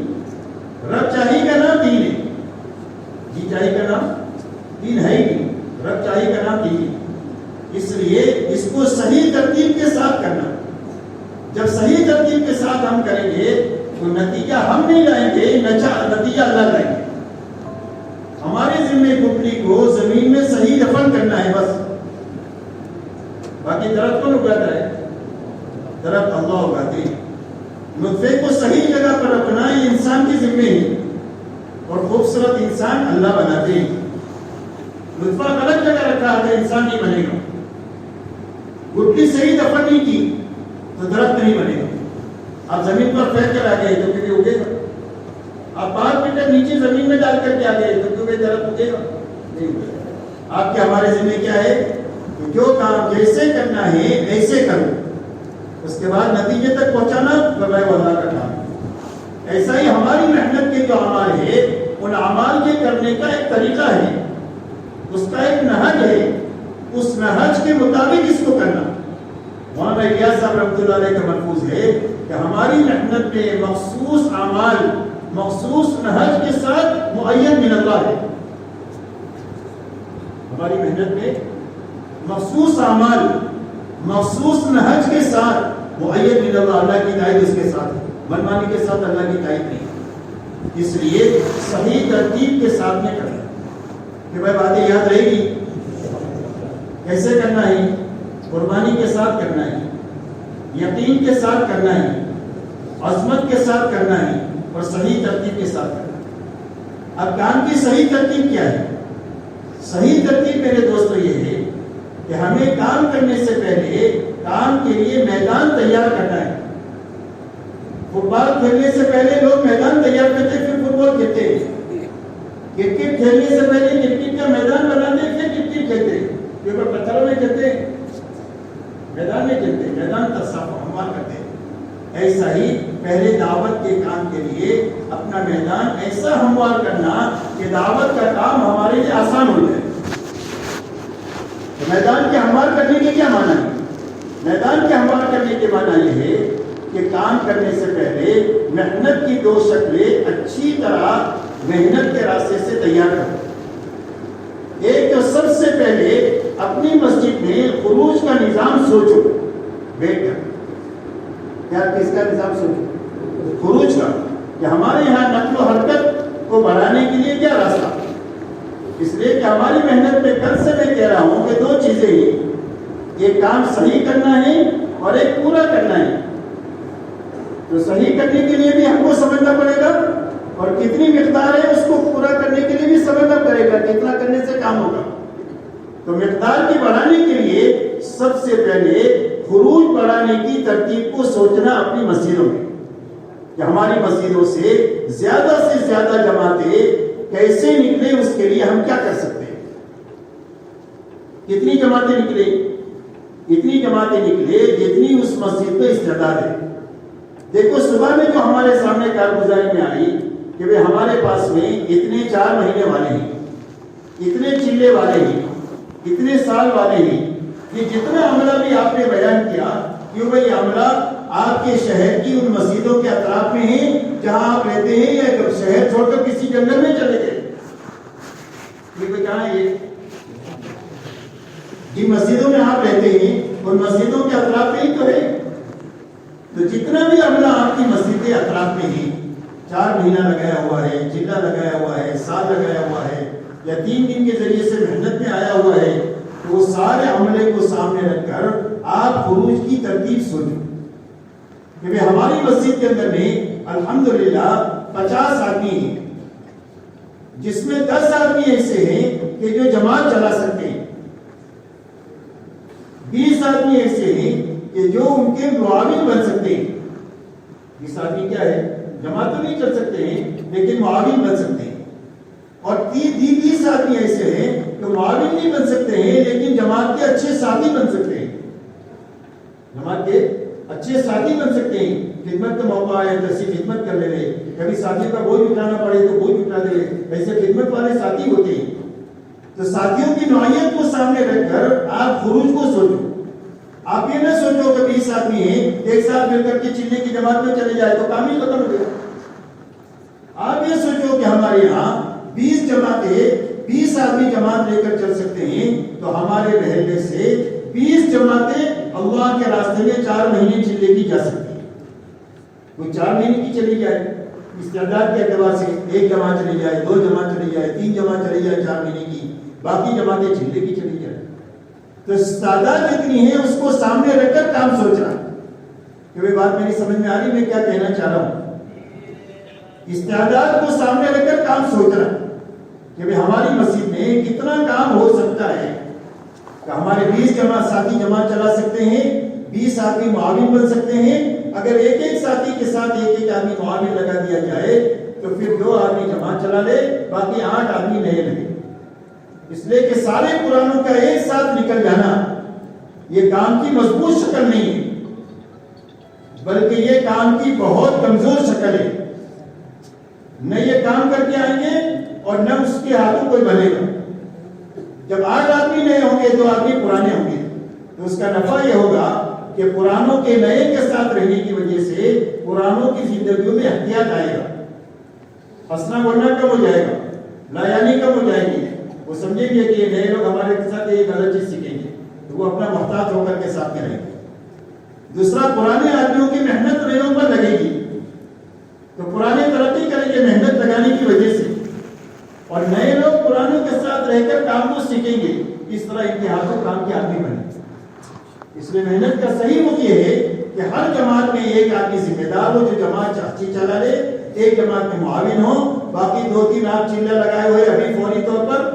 رب چاہی کا نام دین ہے۔ جی چاہی کا نام دین ہے ہی نہیں، رب چاہی کا نام دین ہے۔ اس لیے اس کو صحیح ترتیب کے ساتھ کرنا۔ جب صحیح ترتیب کے ساتھ ہم کریں گے تو نتیجہ ہم نہیں لائیں گے، نتیجہ اللہ لائیں گے۔ ہمارے ذمہ گٹلی کو زمین میں صحیح دفن کرنا ہے بس، باقی درخت کون اگاتا ہے؟ درخت اللہ اگاتے ہیں۔ نطفے کو صحیح جگہ پر رکھنا یہ انسان کی ذمہ ہے، اور خوبصورت انسان اللہ بناتے ہیں۔ نطفہ غلط جگہ رکھا ہے انسان نہیں بنے گا۔ گٹلی صحیح دفن نہیں کی تو درخت نہیں بنے گا۔ آپ زمین پر پھینک کر آ گئے تو کبھی اگے گا؟ آپ 5 میٹر نیچے زمین میں ڈال کر کے آ گئے تو کبھی درخت اگے گا؟ نہیں اگے گا۔ آپ کے ہمارے ذمہ کیا ہے کہ جو کام جیسے کرنا ہے ایسے کرو، اس کے بعد نتیجے تک پہنچانا بغیر اللہ کا کام ہے۔ ایسا ہی ہماری محنت کے جو اعمال ہے ان اعمال کے کرنے کا ایک طریقہ ہے، اس کا ایک نہج ہے، اس نہج کے مطابق اس کو کرنا۔ مولانا الیاس صاحب رحمۃ اللہ علیہ کا ملفوظ ہے کہ ہماری محنت میں مخصوص اعمال مخصوص نہج کے ساتھ معین من اللہ ہے۔ ہماری محنت میں مخصوص اعمال مخصوص نہج کے ساتھ معین من اللہ، اللہ کی تائید اس کے ساتھ ہے، منمانی کے ساتھ اللہ کی تائید نہیں۔ اس لیے صحیح ترتیب کے ساتھ میں کرنا کہ بھائی باتیں یاد رہے گی، کیسے کرنا ہے؟ قربانی کے ساتھ کرنا ہے، یقین کے ساتھ کرنا ہے، عظمت کے ساتھ کرنا ہے، اور صحیح ترتیب کے ساتھ کرنا ہے۔ اب کام کی صحیح ترتیب کیا ہے؟ صحیح ترتیب میرے دوستو یہ ہے کہ ہمیں کام کرنے سے پہلے کام کے لیے میدان تیار کرنا ہے۔ فٹ بال کھیلنے سے پہلے لوگ میدان تیار کرتے پھر فٹ بال کھیلتے ہیں، کرکٹ کھیلنے سے پہلے کرکٹ کا میدان بناتے پھر کرکٹ کھیلتے ہیں، کیونکہ پتھروں میں کھیلتے ہیں، میدان میں کھیلتے ہیں، میدان کا صاف ہموار کرتے ہیں۔ ایسا ہی پہلے دعوت کے کام کے لیے اپنا میدان ایسا ہموار کرنا کہ دعوت کا کام ہمارے لیے آسان ہو جائے۔ میدان کے ہموار کرنے کے کیا معنی ہے؟ میدان کے ہموار کرنے کے معنی یہ ہے کہ کام کرنے سے پہلے محنت کی 2 شکلیں اچھی طرح محنت کے راستے سے تیار کرو۔ ایک تو سب سے پہلے اپنی مسجد میں خروج کا نظام سوچو، بیٹھ کر کیا کس کا نظام سوچو؟ خروج کا، کہ ہمارے یہاں نقل و حرکت کو بڑھانے کے لیے کیا راستہ؟ اس لیے کہ ہماری محنت میں کل سے میں کہہ رہا ہوں کہ 2 چیزیں ہیں، ایک کام صحیح کرنا ہے اور ایک پورا کرنا ہے۔ تو صحیح کرنے کے لیے بھی ہم کو سمجھنا پڑے گا، اور کتنی مقدار ہے اس کو پورا کرنے کے لیے بھی سمجھنا پڑے گا، کتنا کرنے سے کام ہوگا۔ تو مقدار کی بڑھانے کے لیے سب سے پہلے خروج بڑھانے کی ترتیب کو سوچنا اپنی مسجدوں میں، کہ ہماری مسجدوں سے زیادہ جماعتیں کیسے نکلے، اس کے لیے ہم کیا کر سکتے ہیں۔ کتنی جماعتیں نکلے؟ اتنی جماعتیں نکلے جتنی اس مسجد پہ استعداد ہے۔ دیکھو صبح میں جو ہمارے سامنے کارگزاری میں آئی کہ بھئی ہمارے پاس میں اتنے 4 مہینے والے ہیں، اتنے چلے والے ہیں، اتنے سال والے ہیں، یہ جتنا عملہ بھی آپ نے بیان کیا، کیوں بھئی عملہ آپ کے شہر کی ان مسجدوں کے اطراف میں ہیں جہاں آپ رہتے ہیں، یا شہر چھوڑ کر کسی جنگل میں چلے گئے؟ یہ کہاں ہے؟ یہ جن مسجدوں میں آپ رہتے ہیں ان مسجدوں کے اطراف میں ہی تو ہے۔ تو جتنا بھی عملہ آپ کی مسجد کے اطراف میں ہی 4 مہینہ لگایا ہوا ہے، چلہ لگایا ہوا ہے، سال لگایا ہوا ہے، یا 3 دن کے ذریعے سے محنت میں آیا ہوا ہے، تو وہ سارے عملے کو سامنے رکھ کر آپ خروج کی ترتیب سوچیں کہ ہماری مسجد کے اندر میں الحمدللہ 50 آدمی ہیں، جس میں 10 آدمی ایسے ہیں کہ جو جماعت چلا سکتے ہیں، 20 آدمی ایسے ہیں کہ جو ان کے معاون بن سکتے ہیں۔ 20 آدمی کیا ہے؟ جماعت تو نہیں چل سکتے ہیں لیکن معاون بن سکتے ہیں. اور 30 آدمی ایسے ہیں کہ معاون نہیں بن سکتے ہیں لیکن جماعت کے اچھے ساتھی بن سکتے ہیں. جماعت کے اچھے ساتھی بن سکتے ہیں. خدمت کا موقع آئے تو ایسی خدمت کر لے, کبھی ساتھی کا بوجھ اٹھانا پڑے تو بوجھ اٹھا دے, ایسے خدمت والے ساتھی ہوتے ہیں. تو ساتھیوں کی نوعیت کو سامنے رکھ کر آپ خروج کو سوچو. آپ یہ نہ سوچو کہ 20 آدمی ہیں ایک ساتھ مل کر کے چلے کی جماعت میں چلے جائے تو کام ہی ختم ہو گیا. آپ یہ سوچو کہ ہمارے یہاں 20 جماعتیں 20 آدمی جماعت لے کر چل سکتے ہیں تو ہمارے رہنے سے 20 جماعتیں اللہ کے راستے میں 4 مہینے چلے کی جا سکتی ہیں. کوئی 4 مہینے کی چلی جائے استعداد کے اعتبار سے 1 جماعت چلی جائے, 2 جماعت چلی جائے, 3 جماعت چلی جائے 4 مہینے کی, باقی جماعتیں چلے کی چلی جائے. تو استعداد جتنی ہے اس کو سامنے رکھ کر کام سوچنا کہ وہ بات میری سمجھ میں آ رہی, میں کیا کہنا چاہ رہا ہوں. استعداد کو سامنے رکھ کر کام سوچنا کہ ہماری مسجد میں کتنا کام ہو سکتا ہے کہ ہمارے 20 جماعت ساتھی جماعت چلا سکتے ہیں, 20 آدمی معاون بن سکتے ہیں. اگر ایک ساتھی کے ساتھ ایک آدمی معاون لگا دیا جائے تو پھر 2 آدمی جماعت چلا لے, باقی 8 آدمی نئے لگے. اس لیے کہ سارے قرآنوں کا ایک ساتھ نکل جانا یہ کام کی مضبوط شکل نہیں ہے بلکہ یہ کام کی بہت کمزور شکل ہے. نہ یہ کام کر کے آئیں گے اور نہ اس کے ہاتھوں کوئی بنے گا. جب 8 آدمی نئے ہوں گے 2 آدمی پرانے ہوں گے تو اس کا نفع یہ ہوگا کہ پرانوں کے نئے کے ساتھ رہنے کی وجہ سے پرانوں کی زندگیوں میں احتیاط آئے گا, ہنسنا بولنا کم ہو جائے گا, لایانی کم ہو جائے گی. وہ سمجھیں گے کہ یہ نئے لوگ ہمارے ساتھ یہ غلط چیز سیکھیں گے تو وہ اپنا محتاط ہو کر کے ساتھ میں رہیں گے. دوسرا, پرانے آدمیوں کی محنت نئےوں پر لگے گی تو پرانے ترقی کریں گے محنت لگانے کی وجہ سے, اور نئے لوگ پرانوں کے ساتھ رہ کر کام کو سیکھیں گے. اس طرح ان کے ہاتھوں کام کے آدمی بنے. اس لیے محنت کا صحیح مت یہ ہے کہ ہر جماعت میں ایک آدمی ذمہ دار ہو جو جماعت اچھی چلا لے, ایک جماعت میں معاون ہو, باقی 2-3 آپ چلے لگائے ہوئے ابھی فوری طور پر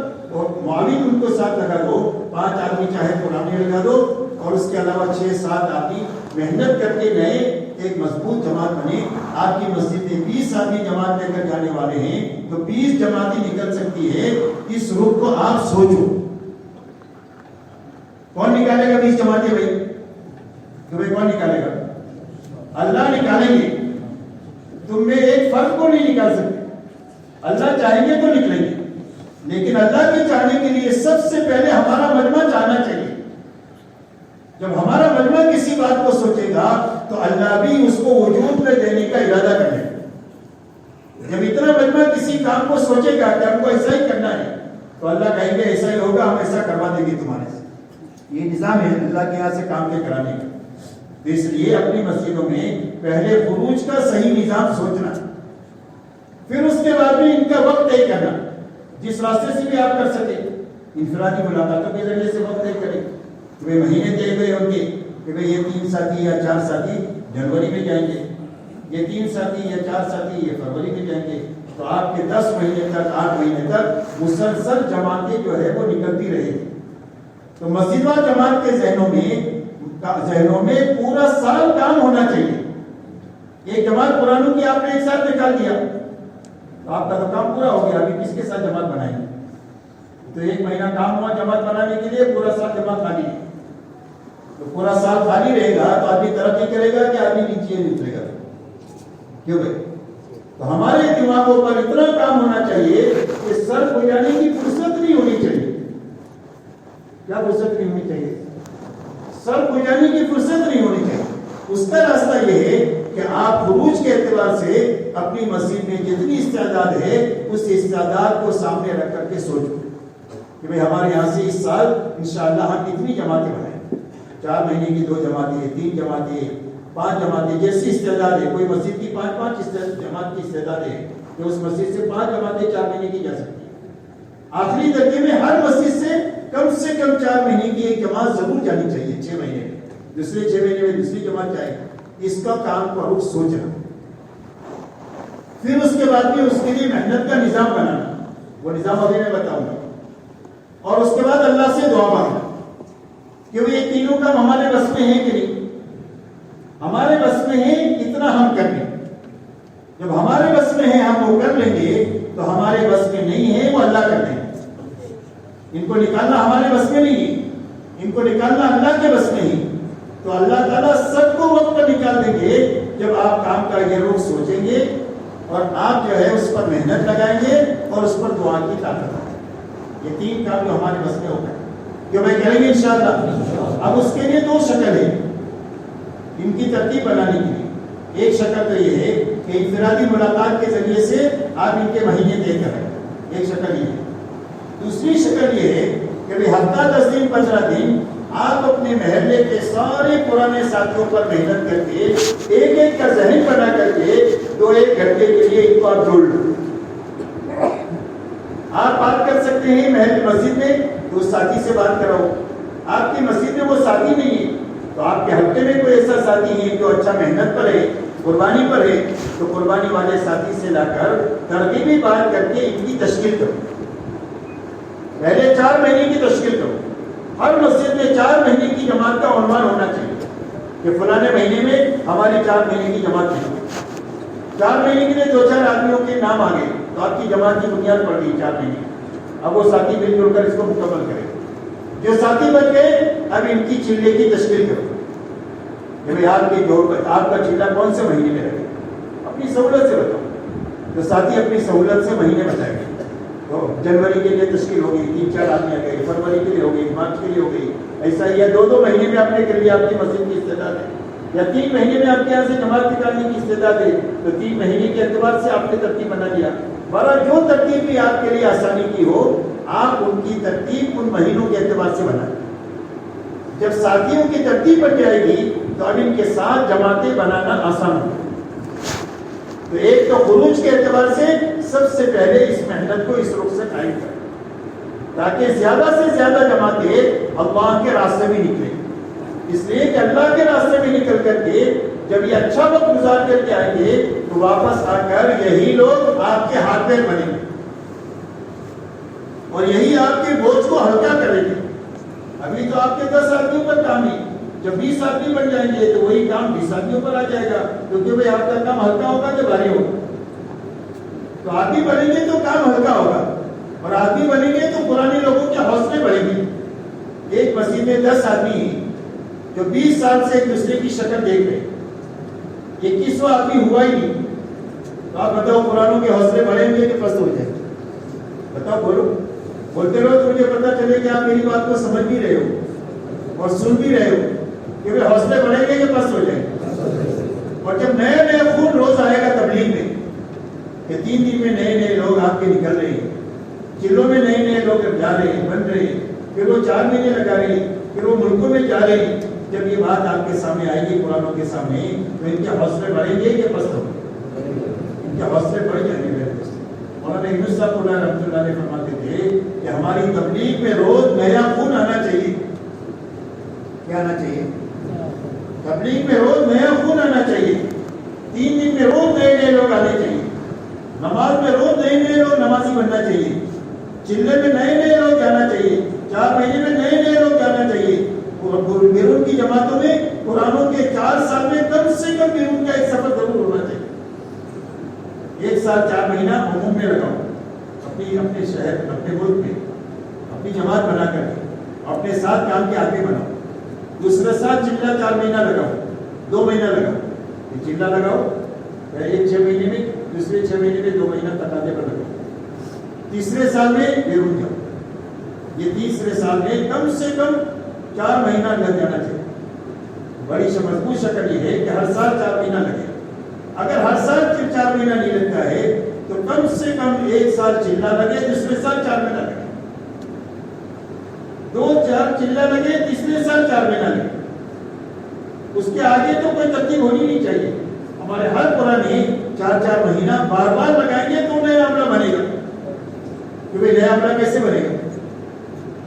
معاون ان کو ساتھ لگا دو, 5 آدمی چاہے پرانے لگا دو, اور اس کے علاوہ 6-7 آدمی محنت کر کے نئے ایک مضبوط جماعت بنے. آپ کی مسجد میں 20 آدمی جماعت لے کر جانے والے ہیں تو 20 جماعتیں نکل سکتی ہے. اس رخ کو آپ سوچو. کون نکالے گا 20 جماعتیں بھائی؟ تمہیں کون نکالے گا؟ اللہ نکالیں گے. تم میں ایک فرد کو نہیں نکال سکتے. اللہ چاہیں گے تو نکلیں گے, لیکن اللہ کے چاہنے کے لیے سب سے پہلے ہمارا مجمع چاہنا چاہیے. جب ہمارا مجمع کسی بات کو سوچے گا تو اللہ بھی اس کو وجود میں دینے کا ارادہ کرے گا. جب اتنا مجمع کسی کام کو سوچے گا کہ ہم کو ایسا ہی کرنا ہے تو اللہ کہیں گے ایسا ہی ہوگا, ہم ایسا کروا دیں گے تمہارے سے. یہ نظام ہے اللہ کے یہاں سے کام کے کرانے کا. تو اس لیے اپنی مسجدوں میں پہلے خروج کا صحیح نظام سوچنا, پھر اس کے بعد بھی ان کا وقت طے کرنا جس راستے سے بھی آپ کر سکیں. انفرادی ملاقاتوں کے ذریعے سے وقت طے کریں. وہ مہینے طے ہوئے ہوں گے کہ بھئی یہ 3 ساتھی یا 4 ساتھی جنوری میں جائیں گے, یہ 3 ساتھی یا 4 ساتھی یہ فروری میں جائیں گے. تو آپ کے 10 مہینے تک 8 مہینے تک مسلسل جماعتیں جو ہے وہ نکلتی رہے گی. تو مسجد و جماعت کے ذہنوں میں پورا سال کام ہونا چاہیے. ایک جماعت قرآنوں کی آپ نے ایک ساتھ نکال دیا تو آپ کا تو کام پورا ہو گیا. ابھی کس کے ساتھ جماعت بنائیں گے؟ تو 1 مہینہ کام ہوا جماعت بنانے کے لیے, پورا سال جماعت خالی ہے. تو پورا سال خالی رہے گا تو آدمی ترقی کرے گا کہ آدمی نیچے اترے گا؟ کیوں بھائی؟ تو ہمارے دماغوں پر اتنا کام ہونا چاہیے کہ سر کھجانے کی فرصت نہیں ہونی چاہیے. کیا فرصت نہیں ہونی چاہیے؟ سر کھجانے کی فرصت نہیں ہونی چاہیے. اس کا راستہ یہ ہے کہ آپ خروج کے اعتبار سے اپنی مسجد میں جتنی استعداد ہے اس استعداد کو سامنے رکھ کر کے سوچو کہ بھئی ہمارے یہاں سے اس سال انشاءاللہ ہم اتنی جماعتیں بنائیں. 4 مہینے کی 2 جماعتیں, 3 جماعتیں, 5 جماعتیں, جیسی استعداد ہے. کوئی مسجد کی 5 جماعت کی استعداد ہے تو اس مسجد سے 5 جماعتیں 4 مہینے کی جا سکتی ہیں. آخری درجے میں ہر مسجد سے کم 4 مہینے کی ایک جماعت ضرور جانی چاہیے. 6 مہینے میں دوسرے 6 مہینے میں دوسری جماعت جائے. اس کا کام کا رخ سوچنا, پھر اس کے بعد بھی اس کے لیے محنت کا نظام بنانا. وہ نظام ابھی میں بتاؤں گا. اور اس کے بعد اللہ سے دعا مانگنا کہ وہ یہ تینوں کام ہمارے بس میں ہیں کہ نہیں. ہمارے بس میں ہیں اتنا ہم کر لیں. جب ہم وہ کر لیں گے تو ہمارے بس میں نہیں ہے، وہ اللہ کر دیں گے. ان کو نکالنا ہمارے بس میں نہیں ہے، ان کو نکالنا اللہ کے بس میں ہی. تو اللہ تعالیٰ سب کو وقت پر نکال دیں گے جب آپ کام کا یہ روز سوچیں گے اور آپ جو ہے اس پر محنت لگائیں گے اور اس پر دعا کی طاقت آئے. یہ 3 کام جو ہمارے بس میں ہوگا جو میں کریں گے انشاءاللہ. اب اس کے لیے 2 شکل ہے ان کی ترتیب بنانے کے لیے. ایک شکل تو یہ ہے کہ انفرادی ملاقات کے ذریعے سے آپ ان کے مہینے طے کریں، ایک شکل یہ ہے. دوسری شکل یہ ہے کہ ہفتہ 10 دن 15 دن آپ اپنے محلے کے سارے پرانے ساتھیوں پر محنت کر کے ایک ایک کا ذہن بنا کر کے 2-1 گھنٹے کے لیے ان کو آپ جوڑ لیں. آپ بات کر سکتے ہیں محل مسجد میں تو اس ساتھی سے بات کراؤ. آپ کی مسجد میں وہ ساتھی نہیں ہے تو آپ کے ہفتے میں کوئی ایسا ساتھی ہے جو اچھا محنت پر ہے، قربانی پر ہے، تو قربانی والے ساتھی سے لا کر ترغیبی بات کر کے ان کی تشکیل کرو. پہلے 4 مہینے کی تشکیل کرو. ہر مسجد میں 4 مہینے کی جماعت کا عنوان ہونا چاہیے کہ فلاں مہینے میں ہماری 4 مہینے کی جماعت نہیں. 4 مہینے کے لیے 2-4 آدمیوں کے نام آ گئے تو آپ کی جماعت کی بنیاد پڑ گئی 4 مہینے. اب وہ ساتھی مل جل کر اس کو مکمل کرے. جو ساتھی بن گئے اب ان کی چلے کی تشکیل کرو کہ بھائی آپ کا چلہ کون سے مہینے میں رہے، اپنی سہولت سے بتاؤ. تو ساتھی اپنی سہولت سے مہینے بتائیں گے. تو جنوری کے لیے تشکیل ہو گئی، 3-4 آدمی آ گئے، فروری کے لیے ہو گئی، مارچ کے لیے ہو گئی. ایسا ہی 2 مہینے میں آپ نے کر لیا، آپ کی مسجد کی استعداد ہے. یا 3 مہینے میں آپ کے یہاں سے جماعت نکالنے کی استعداد ہے تو 3 مہینے کے اعتبار سے آپ نے ترتیب بنا لیا. بارہ جو ترتیب بھی آپ کے لیے آسانی کی ہو آپ ان کی ترتیب ان مہینوں کے اعتبار سے بنائیں. جب ساتھیوں کی ترتیب بن جائے گی تو اب ان کے ساتھ جماعتیں بنانا آسان ہوگا. تو ایک تو خروج کے اعتبار سے سب سے پہلے اس محنت کو اس رخ سے قائم کریں تاکہ زیادہ سے زیادہ جماعتیں اللہ کے راستے میں نکلیں. اس لیے کہ اللہ کے راستے میں نکل کر کے جب یہ اچھا وقت گزار کر کے آئیں گے تو واپس آ کر یہی لوگ آپ کے ہاتھ پیر بنیں گے اور یہی آپ کے بوجھ کو ہلکا کریں گے. ابھی تو آپ کے 10 آدمیوں پر کام ہے، جب 20 آدمی بن جائیں گے تو وہی کام 20 آدمیوں پر آ جائے گا کیونکہ بھائی آپ کا کام ہلکا ہوگا کہ بھاری ہوگا. تو آدمی بنیں گے تو کام ہلکا ہوگا اور آدمی بنیں گے تو پرانے لوگوں کے حوصلے بڑھیں گے. ایک مسجد میں 10 آدمی ہیں جو 20 سال سے ایک دوسرے کی شکل دیکھ رہے، 21واں آدمی ہوا ہی نہیں. تو آپ بتاؤ پرانوں کے حوصلے بڑھیں گے کہ پست ہو جائیں گے؟ بتاؤ، بولتے رہو تو مجھے پتا چلے کہ آپ میری بات کو سمجھ بھی رہے ہو اور سن بھی رہے ہو کہ حوصلے بڑھیں گے کہ پست ہو جائیں گے. اور جب نئے خون روز آئے گا تبلیغ میں کہ 3 دن میں نئے لوگ آپ کے نکل رہے ہیں، چلوں میں نئے لوگ جا رہے ہیں، بن رہے ہیں، پھر وہ 4 مہینے لگا رہے ہیں، پھر وہ ملکوں میں جا رہے ہیں. جب یہ بات آپ کے سامنے آئے گی قرآنوں کے سامنے تو ان کے حوصلے بڑھیں گے کہ پست ہوں گے؟ ان کے حوصلے بڑھ جائیں گے. مولانا یونس صاحب رحمۃ اللہ علیہ فرماتے تھے کہ ہماری تبلیغ میں روز نیا خون آنا چاہیے. کیا آنا چاہیے؟ تبلیغ میں روز نیا خون آنا چاہیے. 3 دن میں روز نئے لوگ آنے چاہیے. نماز میں روز نئے لوگ نمازی بننا چاہیے. چلے میں نئے لوگ جانا چاہیے. 4 مہینے میں نئے لوگ جانا چاہیے. بیرون کی جماعتوں میں قرآنوں کے 4 سال میں کم سے کم بیرون کا ایک سفر ضرور ہونا چاہیے. 1 سال 4 مہینہ عموم میں لگاؤ، اپنے شہر اپنے ملک میں اپنی جماعت بنا کر اپنے ساتھ کام کے آگے بناؤ. دوسرے سال چلہ 4 مہینہ لگاؤ، 2 مہینہ لگاؤ. یہ چلہ لگاؤ پہلے 6 مہینے میں، دوسرے 6 مہینے میں 2 مہینہ تقاضے پر لگاؤ. تیسرے سال میں بیرون جاؤ. یہ تیسرے سال میں کم سے کم 4 مہینہ لگ جانا چاہیے. بڑی مضبوط شکل یہ ہے کہ ہر سال 4 مہینہ لگے. اگر ہر سال 4 مہینہ نہیں لگتا ہے تو کم سے کم 1 سال چلہ لگے، دوسرے سال 4 مہینہ لگے، 2-4 چلہ لگے، تیسرے سال 4 مہینہ لگے. اس کے آگے تو کوئی ترتیب ہونی نہیں چاہیے. ہمارے ہر پرانے 4 مہینہ بار بار لگائیں گے تو نیا عملہ بنے گا. کیونکہ نیا عملہ کیسے بنے گا؟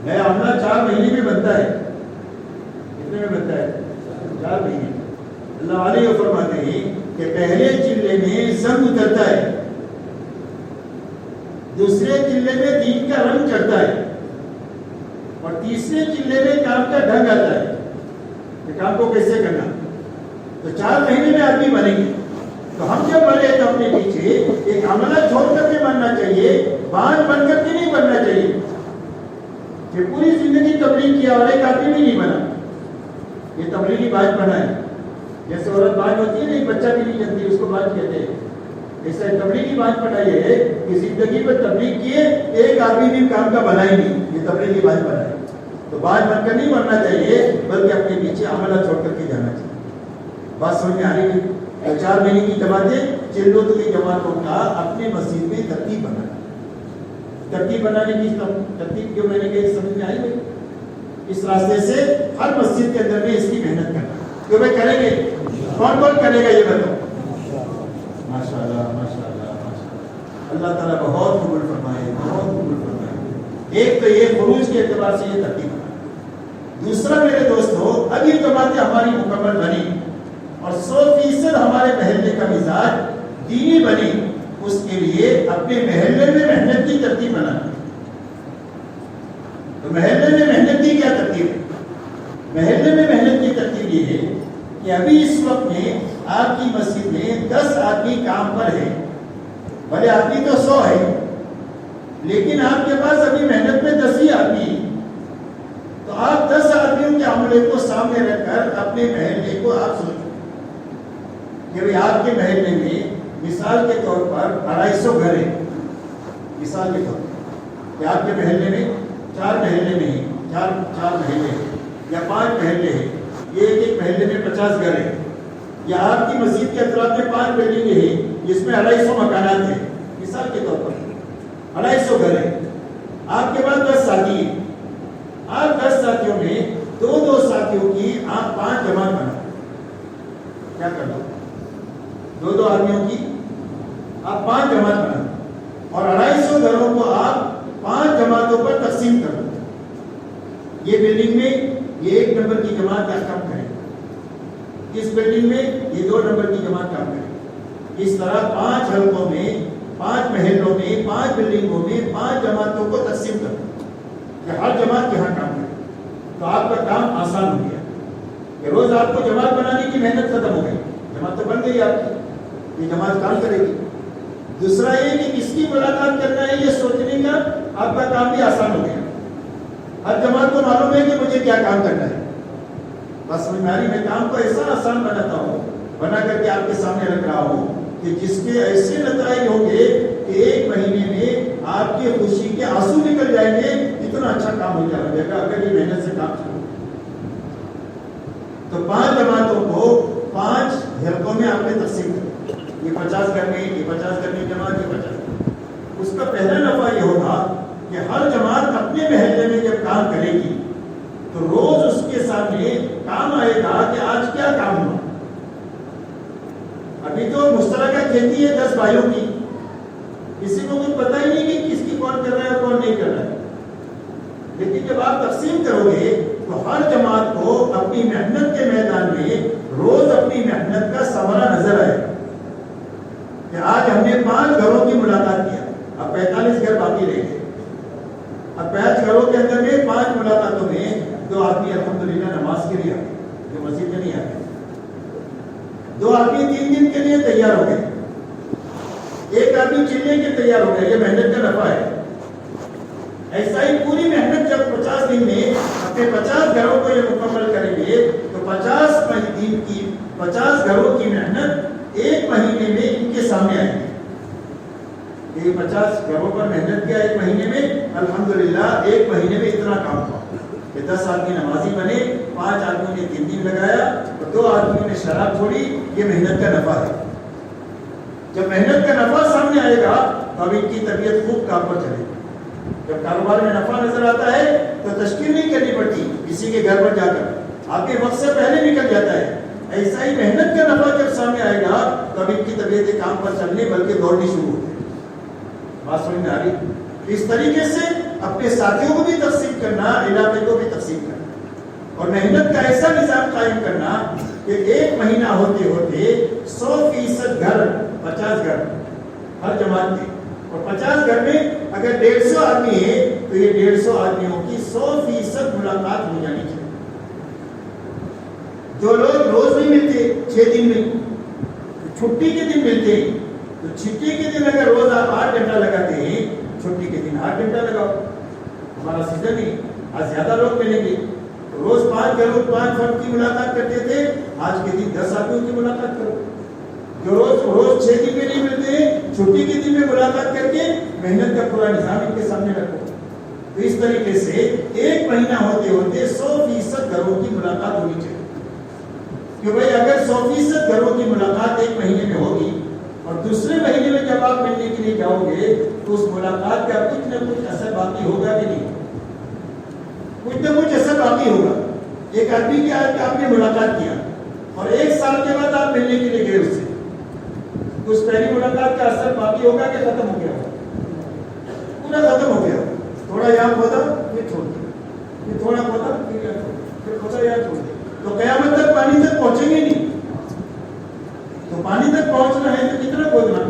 نیا عملہ 4 مہینے میں بنتا ہے. کتنے میں بنتا ہے؟ 4 مہینے. اللہ علیہ فرماتے ہیں کہ پہلے چلے میں زنگ اترتا ہے، دوسرے چلے میں دین کا رنگ چڑھتا ہے اور تیسرے چلے میں کام کا ڈھنگ آتا ہے کہ کام کو کیسے کرنا. تو 4 مہینے میں آدمی بنے گی. تو ہم جب مرے تو اپنے پیچھے ایک عملہ چھوڑ کر کے مرنا چاہیے، باندھ بن کر کے نہیں مرنا چاہیے کہ پوری زندگی تبلیغ کیا اور ایک آدمی بھی نہیں بنا. یہ تبلیغی باج بنا ہے. جیسے عورت باج ہوتی ہے نا، ایک بچہ بھی نہیں جنتی، اس کو باج کہتے ہیں. ایسا تبلیغی باج بنا یہ ہے کہ زندگی میں تبلیغ کیے ایک آدمی بھی کام کا بنا ہی نہیں. یہ تبلیغی باج بنا ہے. تو باج بن کر نہیں مرنا چاہیے، بلکہ اپنے پیچھے عملہ چھوڑ کر کے جانا چاہیے. بات سمجھ میں آ رہی ہے؟ 4 مہینے کی جماعتیں، چلوتوں کی جماعتوں کا اپنے مسجد میں ترتیب بنانا. ترتیب بنانے کی ترتیب جو میں نے کہی سمجھ میں آئی ہے. اس راستے سے ہر مسجد کے اندر میں اس کی محنت کرنا. جو بھائی کریں گے، کون کون کرے گا یہ بتاؤ؟ ماشاءاللہ ماشاءاللہ ماشاءاللہ. اللہ تعالیٰ بہت قبول فرمائے، بہت قبول فرمائے. ایک تو یہ خروج کے اعتبار سے یہ ترتیب بنا. دوسرا میرے دوستو، اب یہ جماعتیں ہماری مکمل بنی اور 100% ہمارے محلے کا مزاج دینی بنی، اس کے لیے اپنے محلے میں محنت کی ترتیب بنانا. تو محلے میں محنت کی کیا ترتیب ہے؟ محلے میں محنت کی ترتیب یہ ہے کہ ابھی اس وقت میں آپ کی مسجد میں 10 آدمی کام پر ہے. بھلے آدمی تو 100 ہے، لیکن آپ کے پاس ابھی محنت میں 10 ہی آدمی ہیں. تو آپ 10 آدمیوں کے عملے کو سامنے رکھ کر اپنے محلے کو آپ سوچو کہ آپ کے محلے میں مثال کے طور پر 250 گھر ہیں. مثال کے طور پر کہ آپ کے محلے میں 4 محلے میں ہیں، 4 محلے ہیں یا 5 محلے ہیں. یہ ایک محلے میں 50 گھر ہیں. یا آپ کی مسجد کے اطراف میں 5 بلڈنگیں ہیں جس میں 250 مکانات ہیں. مثال کے طور پر 250 گھر ہیں. آپ کے پاس 10 ساتھی ہیں. آپ 10 ساتھیوں میں 2 ساتھیوں کی آپ 5 جماعت بنا. کیا کر دو؟ 2 آدمیوں کی آپ 5 جماعت بنا اور 250 گھروں کو آپ 5 جماعتوں پر تقسیم کر دو. یہ بلڈنگ میں یہ 1 نمبر کی جماعت کام کرے، اس بلڈنگ میں یہ 2 نمبر کی جماعت کام کرے. اس طرح 5 حلقوں میں، 5 محلوں میں، 5 بلڈنگوں میں 5 جماعتوں کو تقسیم کر دو کہ ہر جماعت یہاں کام کرے. تو آپ کا کام آسان ہو گیا کہ روز آپ کو جماعت بنانے کی محنت ختم ہو گئی. جماعت تو بن گئی آپ کی، یہ جماعت کام کرے گی. دوسرا یہ کہ کس کی ملاقات کرنا ہے یہ سوچنے کا آپ کا کام بھی آسان ہو گیا. ہر جماعت کو معلوم ہے کہ مجھے کیا کام کرنا ہے. بس میں کام کو ایسا آسان بناتا ہوں، بنا کر کے آپ کے سامنے رکھ رہا ہوں کہ جس کے ایسے نتائج ہوں گے کہ 1 مہینے میں آپ کی خوشی کے آنسو نکل جائیں گے. اتنا اچھا کام ہو جائے گا اگر یہ محنت سے کام شروع. تو 5 جماعتوں کو 5 حلقوں میں آپ نے تقسیم کیا. یہ 50 گھر میں، یہ 50 گھر میں جماعت، یہ 50. اس کا پہلا نفع یہ ہوگا کہ ہر جماعت اپنے محلے میں جب کام کرے گی تو روز اس کے سامنے کام آئے گا کہ آج کیا کام ہوا. ابھی تو مشترکہ کھیتی ہے 10 بھائیوں کی، کسی کو کچھ پتہ ہی نہیں کہ کس کی کون کر رہا ہے اور کون نہیں کر رہا ہے. لیکن جب آپ تقسیم کرو گے تو ہر جماعت کو اپنی محنت کے میدان میں روز اپنی محنت کا ثمرہ نظر آئے کہ آج ہم نے 5 گھروں کی ملاقات کیا. اب 45 گھر باقی رہ گئے. اب 5 گھروں کے اندر میں 5 ملاقاتوں میں 2 آدمی الحمدللہ نماز کے لیے آئے جو مسجد میں نہیں آتے. 2 آدمی 3 دن کے لیے تیار ہو گئے. 1 آدمی چلنے کے تیار ہو گئے. یہ محنت کا نفع ہے. ایسا ہی پوری محنت جب 50 دن میں اپنے 50 گھروں کو یہ مکمل کریں گے تو 50 دن کی 50 گھروں کی محنت 1 مہینے میں ان کے سامنے آئے گی. یہ 50 گھروں پر محنت کیا 1 مہینے میں، الحمدللہ 1 مہینے میں اتنا کام ہوا کہ 10 آدمی نمازی بنے، 5 آدمیوں نے 3 دن لگایا اور 2 آدمیوں نے شراب چھوڑی. یہ محنت کا نفع ہے. جب محنت کا نفع سامنے آئے گا تو اب ان کی طبیعت خوب کام پر چلے گی. جب کاروبار میں نفع نظر آتا ہے تو تشکیل نہیں کرنی پڑتی کسی کے گھر پر جا کر، آپ کے وقت سے پہلے نکل جاتا ہے. ایسا ہی محنت کا نفع جب سامنے آئے گا تو اب ان کی طبیعت کام پر چلنے بلکہ دوڑنی شروع ہوتی ہے. بات سمجھ میں آ رہی؟ اس طریقے سے اپنے ساتھیوں کو بھی تقسیم کرنا، علاقے کو بھی تقسیم کرنا اور محنت کا ایسا نظام قائم کرنا کہ 1 مہینہ ہوتے ہوتے 100% گھر، 50 گھر ہر جماعت کے، اور 50 گھر میں اگر 150 آدمی ہے تو یہ 150 آدمیوں کی 100% ملاقات ہو جانی چاہیے. جو لوگ روز نہیں ملتے 6 دن میں، چھٹی کے دن ملتے ہیں تو چھٹی کے دن اگر روز آپ 8 گھنٹہ لگاتے ہیں چھٹی کے دن 8 گھنٹہ لگاؤ. ہمارا سیزن ہی آج زیادہ لوگ ملیں گے روز 5 فرد کی ملاقات کرتے تھے آج کے دن 10 آدمیوں کی ملاقات کرو. جو روز 6 دن میں نہیں ملتے ہیں چھٹی کے دن میں ملاقات کر کے محنت کا پورا نظام ان کے سامنے رکھو. تو اس طریقے سے ایک مہینہ ہوتے ہوتے 100% گھروں کی ملاقات ہونی چاہیے کہ بھائی اگر 100% گھروں کی ملاقات ایک مہینے میں ہوگی اور دوسرے مہینے میں جب آپ ملنے کے لیے جاؤ گے تو اس ملاقات کا کچھ نہ کچھ اثر باقی ہوگا کہ نہیں؟ کچھ نہ کچھ اثر باقی ہوگا. ایک آدمی کی آپ نے ملاقات کیا اور 1 سال کے بعد آپ ملنے کے لیے گئے اس سے تو اس پہلی ملاقات کا اثر باقی ہوگا کہ ختم ہو گیا ہوگا؟ پورا ختم ہو گیا. تھوڑا یہاں پودا پھر چھوڑ دیا پھر تھوڑا پودا پھر یہاں چھوڑ دیا پھر پودا یہاں چھوڑ دیا تو قیامت تک پانی تک پہنچیں گے نہیں. تو پانی تک پہنچنا ہے تو کتنا کھودنا؟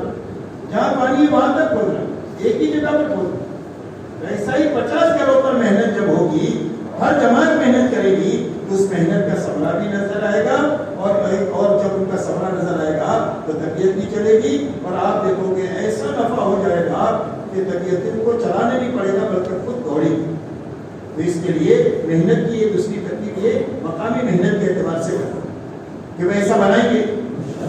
جہاں پانی ہے وہاں تک کھودنا ایک ہی جگہ پر کھودنا. ایسا ہی 50 گھروں پر محنت جب ہوگی ہر جماعت محنت کرے گی تو اس محنت کا ثمرہ بھی نظر آئے گا اور جب ان کا ثمرہ نظر آئے گا تو طبیعت بھی چلے گی اور آپ دیکھو گے ایسا نفع ہو جائے گا کہ طبیعت کو چلانے نہیں پڑے گا بلکہ خود دوڑے گی. تو اس کے لیے محنت کی یہ دوسری ترتیب یہ مقامی محنت کے اعتبار سے کہ وہ ایسا بنائیں گے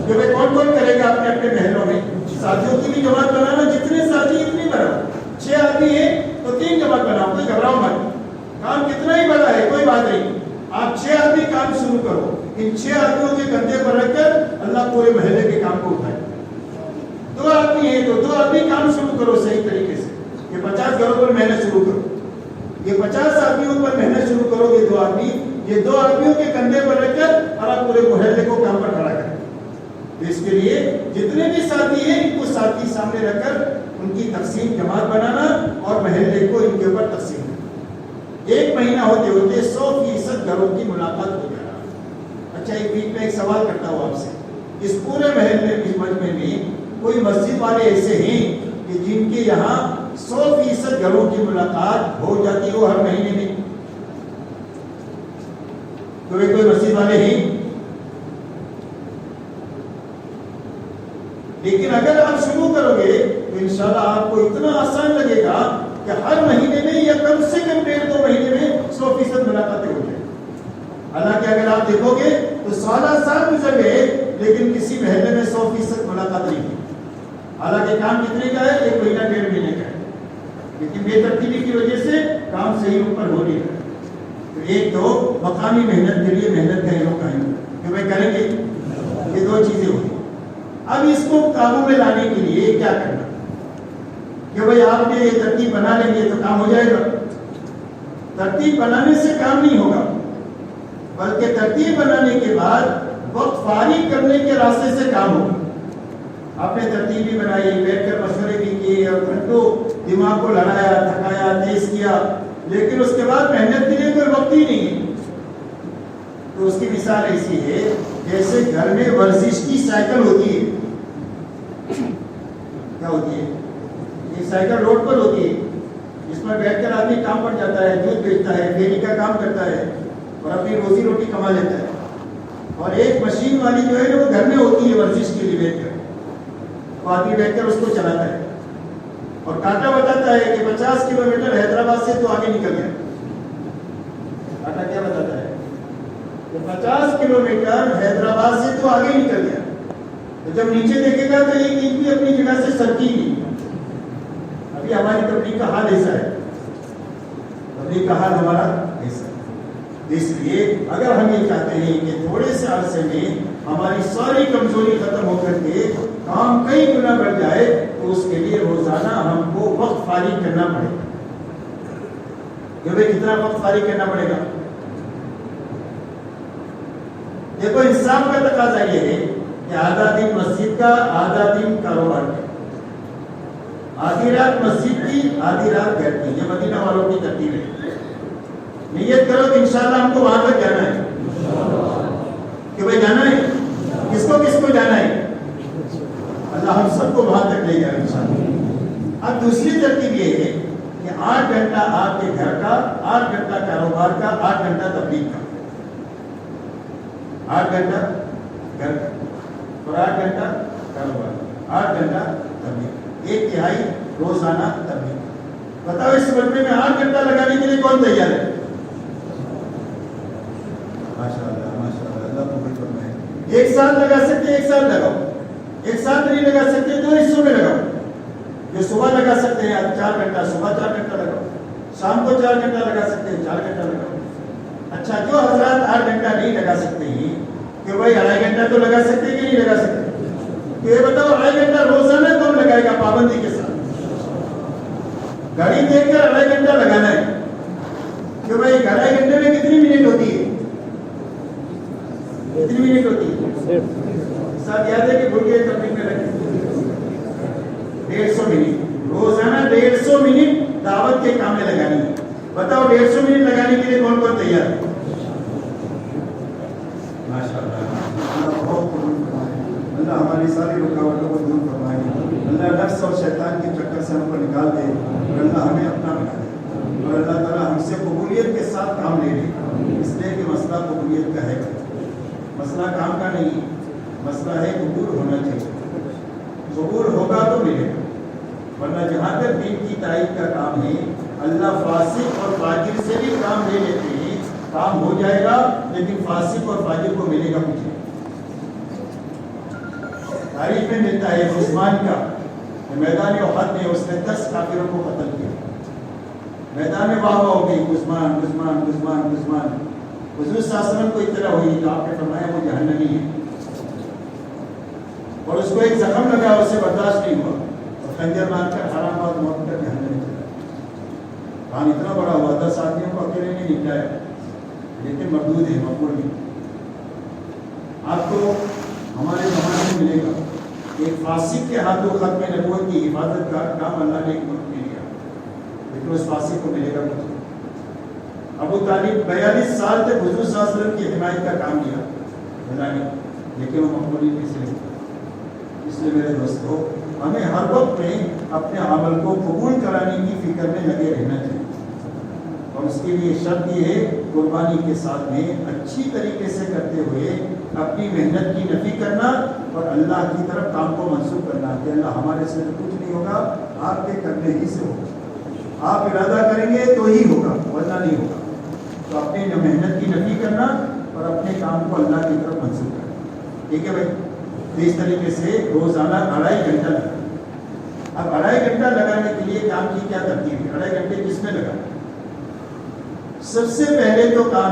کہ بھائی کون کون کرے گا اپنے اپنے محلوں میں ساتھیوں کی بھی جماعت بنانا جتنے ساتھی اتنی بناؤ. 6 آدمی ہیں تو 3 جماعت بناؤ کوئی گھبراؤ مت. کام کتنا ہی بڑا ہے کوئی بات نہیں آپ 6 آدمی کام شروع کرو. ان 6 آدمیوں کے کندھے پر رکھ کر اللہ پورے محلے کے کام کو اٹھائے. 2 آدمی ہیں تو 2 آدمی کام شروع کرو صحیح طریقے سے. یہ 50 گھروں پر محنت شروع کرو. یہ 50 آدمیوں پر محنت شروع کرو گے 2 آدمی یہ 2 آدمیوں کے کندھے پر رکھ کر اور آپ پورے محلے کو کام پر کھڑا کریں. تو اس کے لیے جتنے بھی ساتھی ہیں ان کو ساتھی سامنے رکھ کر ان کی تقسیم جماعت بنانا اور محلے کو ان کے اوپر تقسیم. 1 مہینہ ہوتے ہوتے 100% گھروں کی ملاقات ہو جانا. اچھا ایک بیچ میں ایک سوال کرتا ہوں آپ سے. اس پورے محلے مجمع میں کوئی مسجد والے ایسے ہیں کہ جن کے یہاں 100% گھروں کی ملاقات ہو جاتی ہو ہر مہینے میں؟ کوئی مسجد والے ہیں؟ لیکن اگر آپ شروع کرو گے تو انشاءاللہ آپ کو اتنا آسان لگے گا کہ ہر مہینے میں یا کم سے کم 1.5-2 مہینے میں 100% ملاقاتیں ہو جائیں. حالانکہ اگر آپ دیکھو گے تو سال گزر گئے لیکن کسی محلے میں 100% ملاقات نہیں ہوئی. حالانکہ کام کتنے کا ہے 1 مہینہ 1.5 مہینے کا ہے لیکن بے ترتیبی کی وجہ سے کام صحیح اوپر ہو نہیں رہا. تو ایک تو مقامی محنت کے لیے محنت کا علم قائم کہ بھائی کریں گے یہ 2 چیزیں ہوئی. اب اس کو قابو میں لانے کے لیے کیا کرنا کہ بھائی آپ نے یہ ترتیب بنا لیں گے تو کام ہو جائے گا. ترتیب بنانے سے کام نہیں ہوگا بلکہ ترتیب بنانے کے بعد وقت فارغ کرنے کے راستے سے کام ہوگا. آپ نے ترتیب بھی بنائی بیٹھ کر مشورے بھی کیے اور گھنٹوں دماغ کو لڑایا تھکایا تیز کیا لیکن اس کے بعد محنت کے لیے کوئی وقت ہی نہیں ہے. تو اس کی مثال ایسی ہے جیسے گھر میں ورزش کی سائیکل ہوتی ہے. کیا ہوتی ہے؟ یہ سائیکل روڈ پر ہوتی ہے جس پر بیٹھ کر آدمی کام پر جاتا ہے دودھ بیچتا ہے ڈیری کا کام کرتا ہے اور اپنی روزی روٹی کما لیتا ہے. اور ایک مشین والی جو ہے وہ گھر میں ہوتی ہے ورزش کے لیے بیٹھ کر تو آدمی بیٹھ کر اس کو چلاتا ہے اور کاٹا بتاتا ہے کہ 50 کلومیٹر حیدرآباد سے تو آگے نکل گیا. کاٹا کیا بتاتا ہے کہ 50 کلومیٹر حیدرآباد سے تو آگے نکل گیا. تو جب نیچے دیکھے گا تو ایک اینٹ بھی اپنی جگہ سے سرکی نہیں. ابھی ہماری تبلیغ کا حال ایسا ہے تبلیغ کا حال ہمارا ایسا ہے. اس لیے اگر ہم یہ چاہتے ہیں کہ تھوڑے سے عرصے میں ہماری ساری کمزوری ختم ہو کر کے کام کئی گنا بڑھ جائے تو اس کے لیے روزانہ ہم کو وقت فارغ کرنا پڑے گا. کہ بھائی کتنا وقت فارغ کرنا پڑے گا؟ دیکھو انصاف کا تقاضا یہ ہے کہ آدھا دن مسجد کا آدھا دن کاروبار کا. آدھی رات مسجد کی آدھی رات گھر کی. یہ مدینہ والوں کی ترتیب ہے. نیت کرو کہ انشاءاللہ ہم کو وہاں تک جانا ہے کہ بھائی جانا ہے. کس کو جانا ہے؟ اللہ ہم سب کو وہاں تک لے جائے انشاءاللہ. اب دوسری ترتیب یہ ہے کہ 8 گھنٹہ آپ کے گھر کا 8 گھنٹہ کاروبار کا 8 گھنٹہ تبلیغ کا 8 گھنٹہ گھر کا. اور 8 گھنٹہ کاروبار، 8 گھنٹہ تبلیغ، 1/3 روزانہ تبلیغ۔ بتاؤ اس مجمع میں 8 گھنٹہ لگانے کے لیے کون تیار ہے؟ ماشاء اللہ اللہ قبول فرمائے۔ ایک ساتھ لگا سکتے، ایک ساتھ لگاؤ، ایک ساتھ نہیں لگا سکتے 2 حصوں میں لگاؤ۔ جو صبح لگا سکتے ہیں 4 گھنٹہ صبح 4 گھنٹہ لگاؤ، شام کو 4 گھنٹہ لگا سکتے ہیں 4 گھنٹہ لگاؤ۔ اچھا جو حضرات 8 گھنٹہ نہیں لگا سکتے ہیں کہ بھائی 2.5 گھنٹہ تو لگا سکتے ہیں کہ نہیں لگا سکتے؟ تو یہ بتاؤ 2.5 گھنٹہ روزانہ کون لگائے گا پابندی کے ساتھ؟ گھڑی دیکھ کر 2.5 گھنٹہ لگانا ہے کہ بھائی 2.5 گھنٹے میں کتنی منٹ ہوتی ہے؟ کتنی منٹ ہوتی ہے؟ سب یاد ہے کہ بھول گئے تبلیغ میں لگے 150 منٹ روزانہ، 150 منٹ دعوت کے کام میں لگانی ہے۔ بتاؤ 150 منٹ لگانے کے لیے کون کون تیار ہے؟ ماشاءاللہ اللہ بہت قبول فرمائے، اللہ ہماری ساری رکاوٹوں کو دور فرمائے، اللہ نفس اور شیطان کے چکر سے ہم کو نکال دے اور اللہ ہمیں اپنا بنا دے، اور اللہ تعالیٰ ہم سے قبولیت کے ساتھ کام لے لے، اس لیے کہ مسئلہ قبولیت کا ہے، مسئلہ کام کا نہیں، مسئلہ ہے قبول ہونا چاہیے، قبول ہوگا تو ملے گا، ورنہ جہاں تک دین کی تائید کا کام ہے اللہ فاسق اور فاجر سے بھی کام لے لیتے ہیں، کام ہو جائے گا لیکن فاسق اور فاجر کو ملے گا کچھ نہیں۔ تاریخ میں ملتا ہے عثمان کا میدان احد میں اس نے 10 کافروں کو قتل کیا، میدان میں واہ ہو گئی عثمان عثمان عثمان عثمان۔ حضور صلی اللہ علیہ وسلم کو اطلاع ہوئی تو آپ نے فرمایا وہ جہنمی ہے، اور اس کو ایک زخم لگا، اسے برداشت نہیں ہوا اور خنجر مار کر حرام اور موت کر جہنم میں چلا۔ کام اتنا بڑا ہوا 10 آدمیوں کو اکیلے نہیں نکلایا، لیکن مردود ہے، مقبول نہیں۔ آپ کو ہمارے زمانے میں ملے گا ایک فاسق کے ہاتھوں ختم نبوت کی حفاظت کا کام اللہ نے ایک ملک میں لیا، لیکن اس فاسق کو ملے گا کچھ۔ ابو طالب 42 سال تک حضور صلی اللہ علیہ وسلم کی حمایت کا کام کیا اللہ نے، لیکن وہ مقبول نہیں سے نہیں۔ اس لیے میرے دوستو ہمیں ہر وقت میں اپنے عمل کو قبول کرانے کی فکر میں لگے رہنا چاہیے، اور اس کے لیے شرط یہ ہے قربانی کے ساتھ میں اچھی طریقے سے کرتے ہوئے اپنی محنت کی نفی کرنا اور اللہ کی طرف کام کو منسوخ کرنا کہ اللہ ہمارے سے کچھ نہیں ہوگا، آپ کے کرنے ہی سے ہوگا، آپ ارادہ کریں گے تو ہی ہوگا ورنہ نہیں ہوگا۔ تو اپنی محنت کی نفی کرنا اور اپنے کام کو اللہ کی طرف منسوخ کرنا، ٹھیک ہے بھائی؟ تو اس طریقے سے روزانہ 2.5 گھنٹہ لگا۔ اب 2.5 گھنٹہ لگانے کے لیے کام کی کیا ترتیب ہے؟ 2.5 گھنٹے کس میں لگا؟ سب سے پہلے تو کام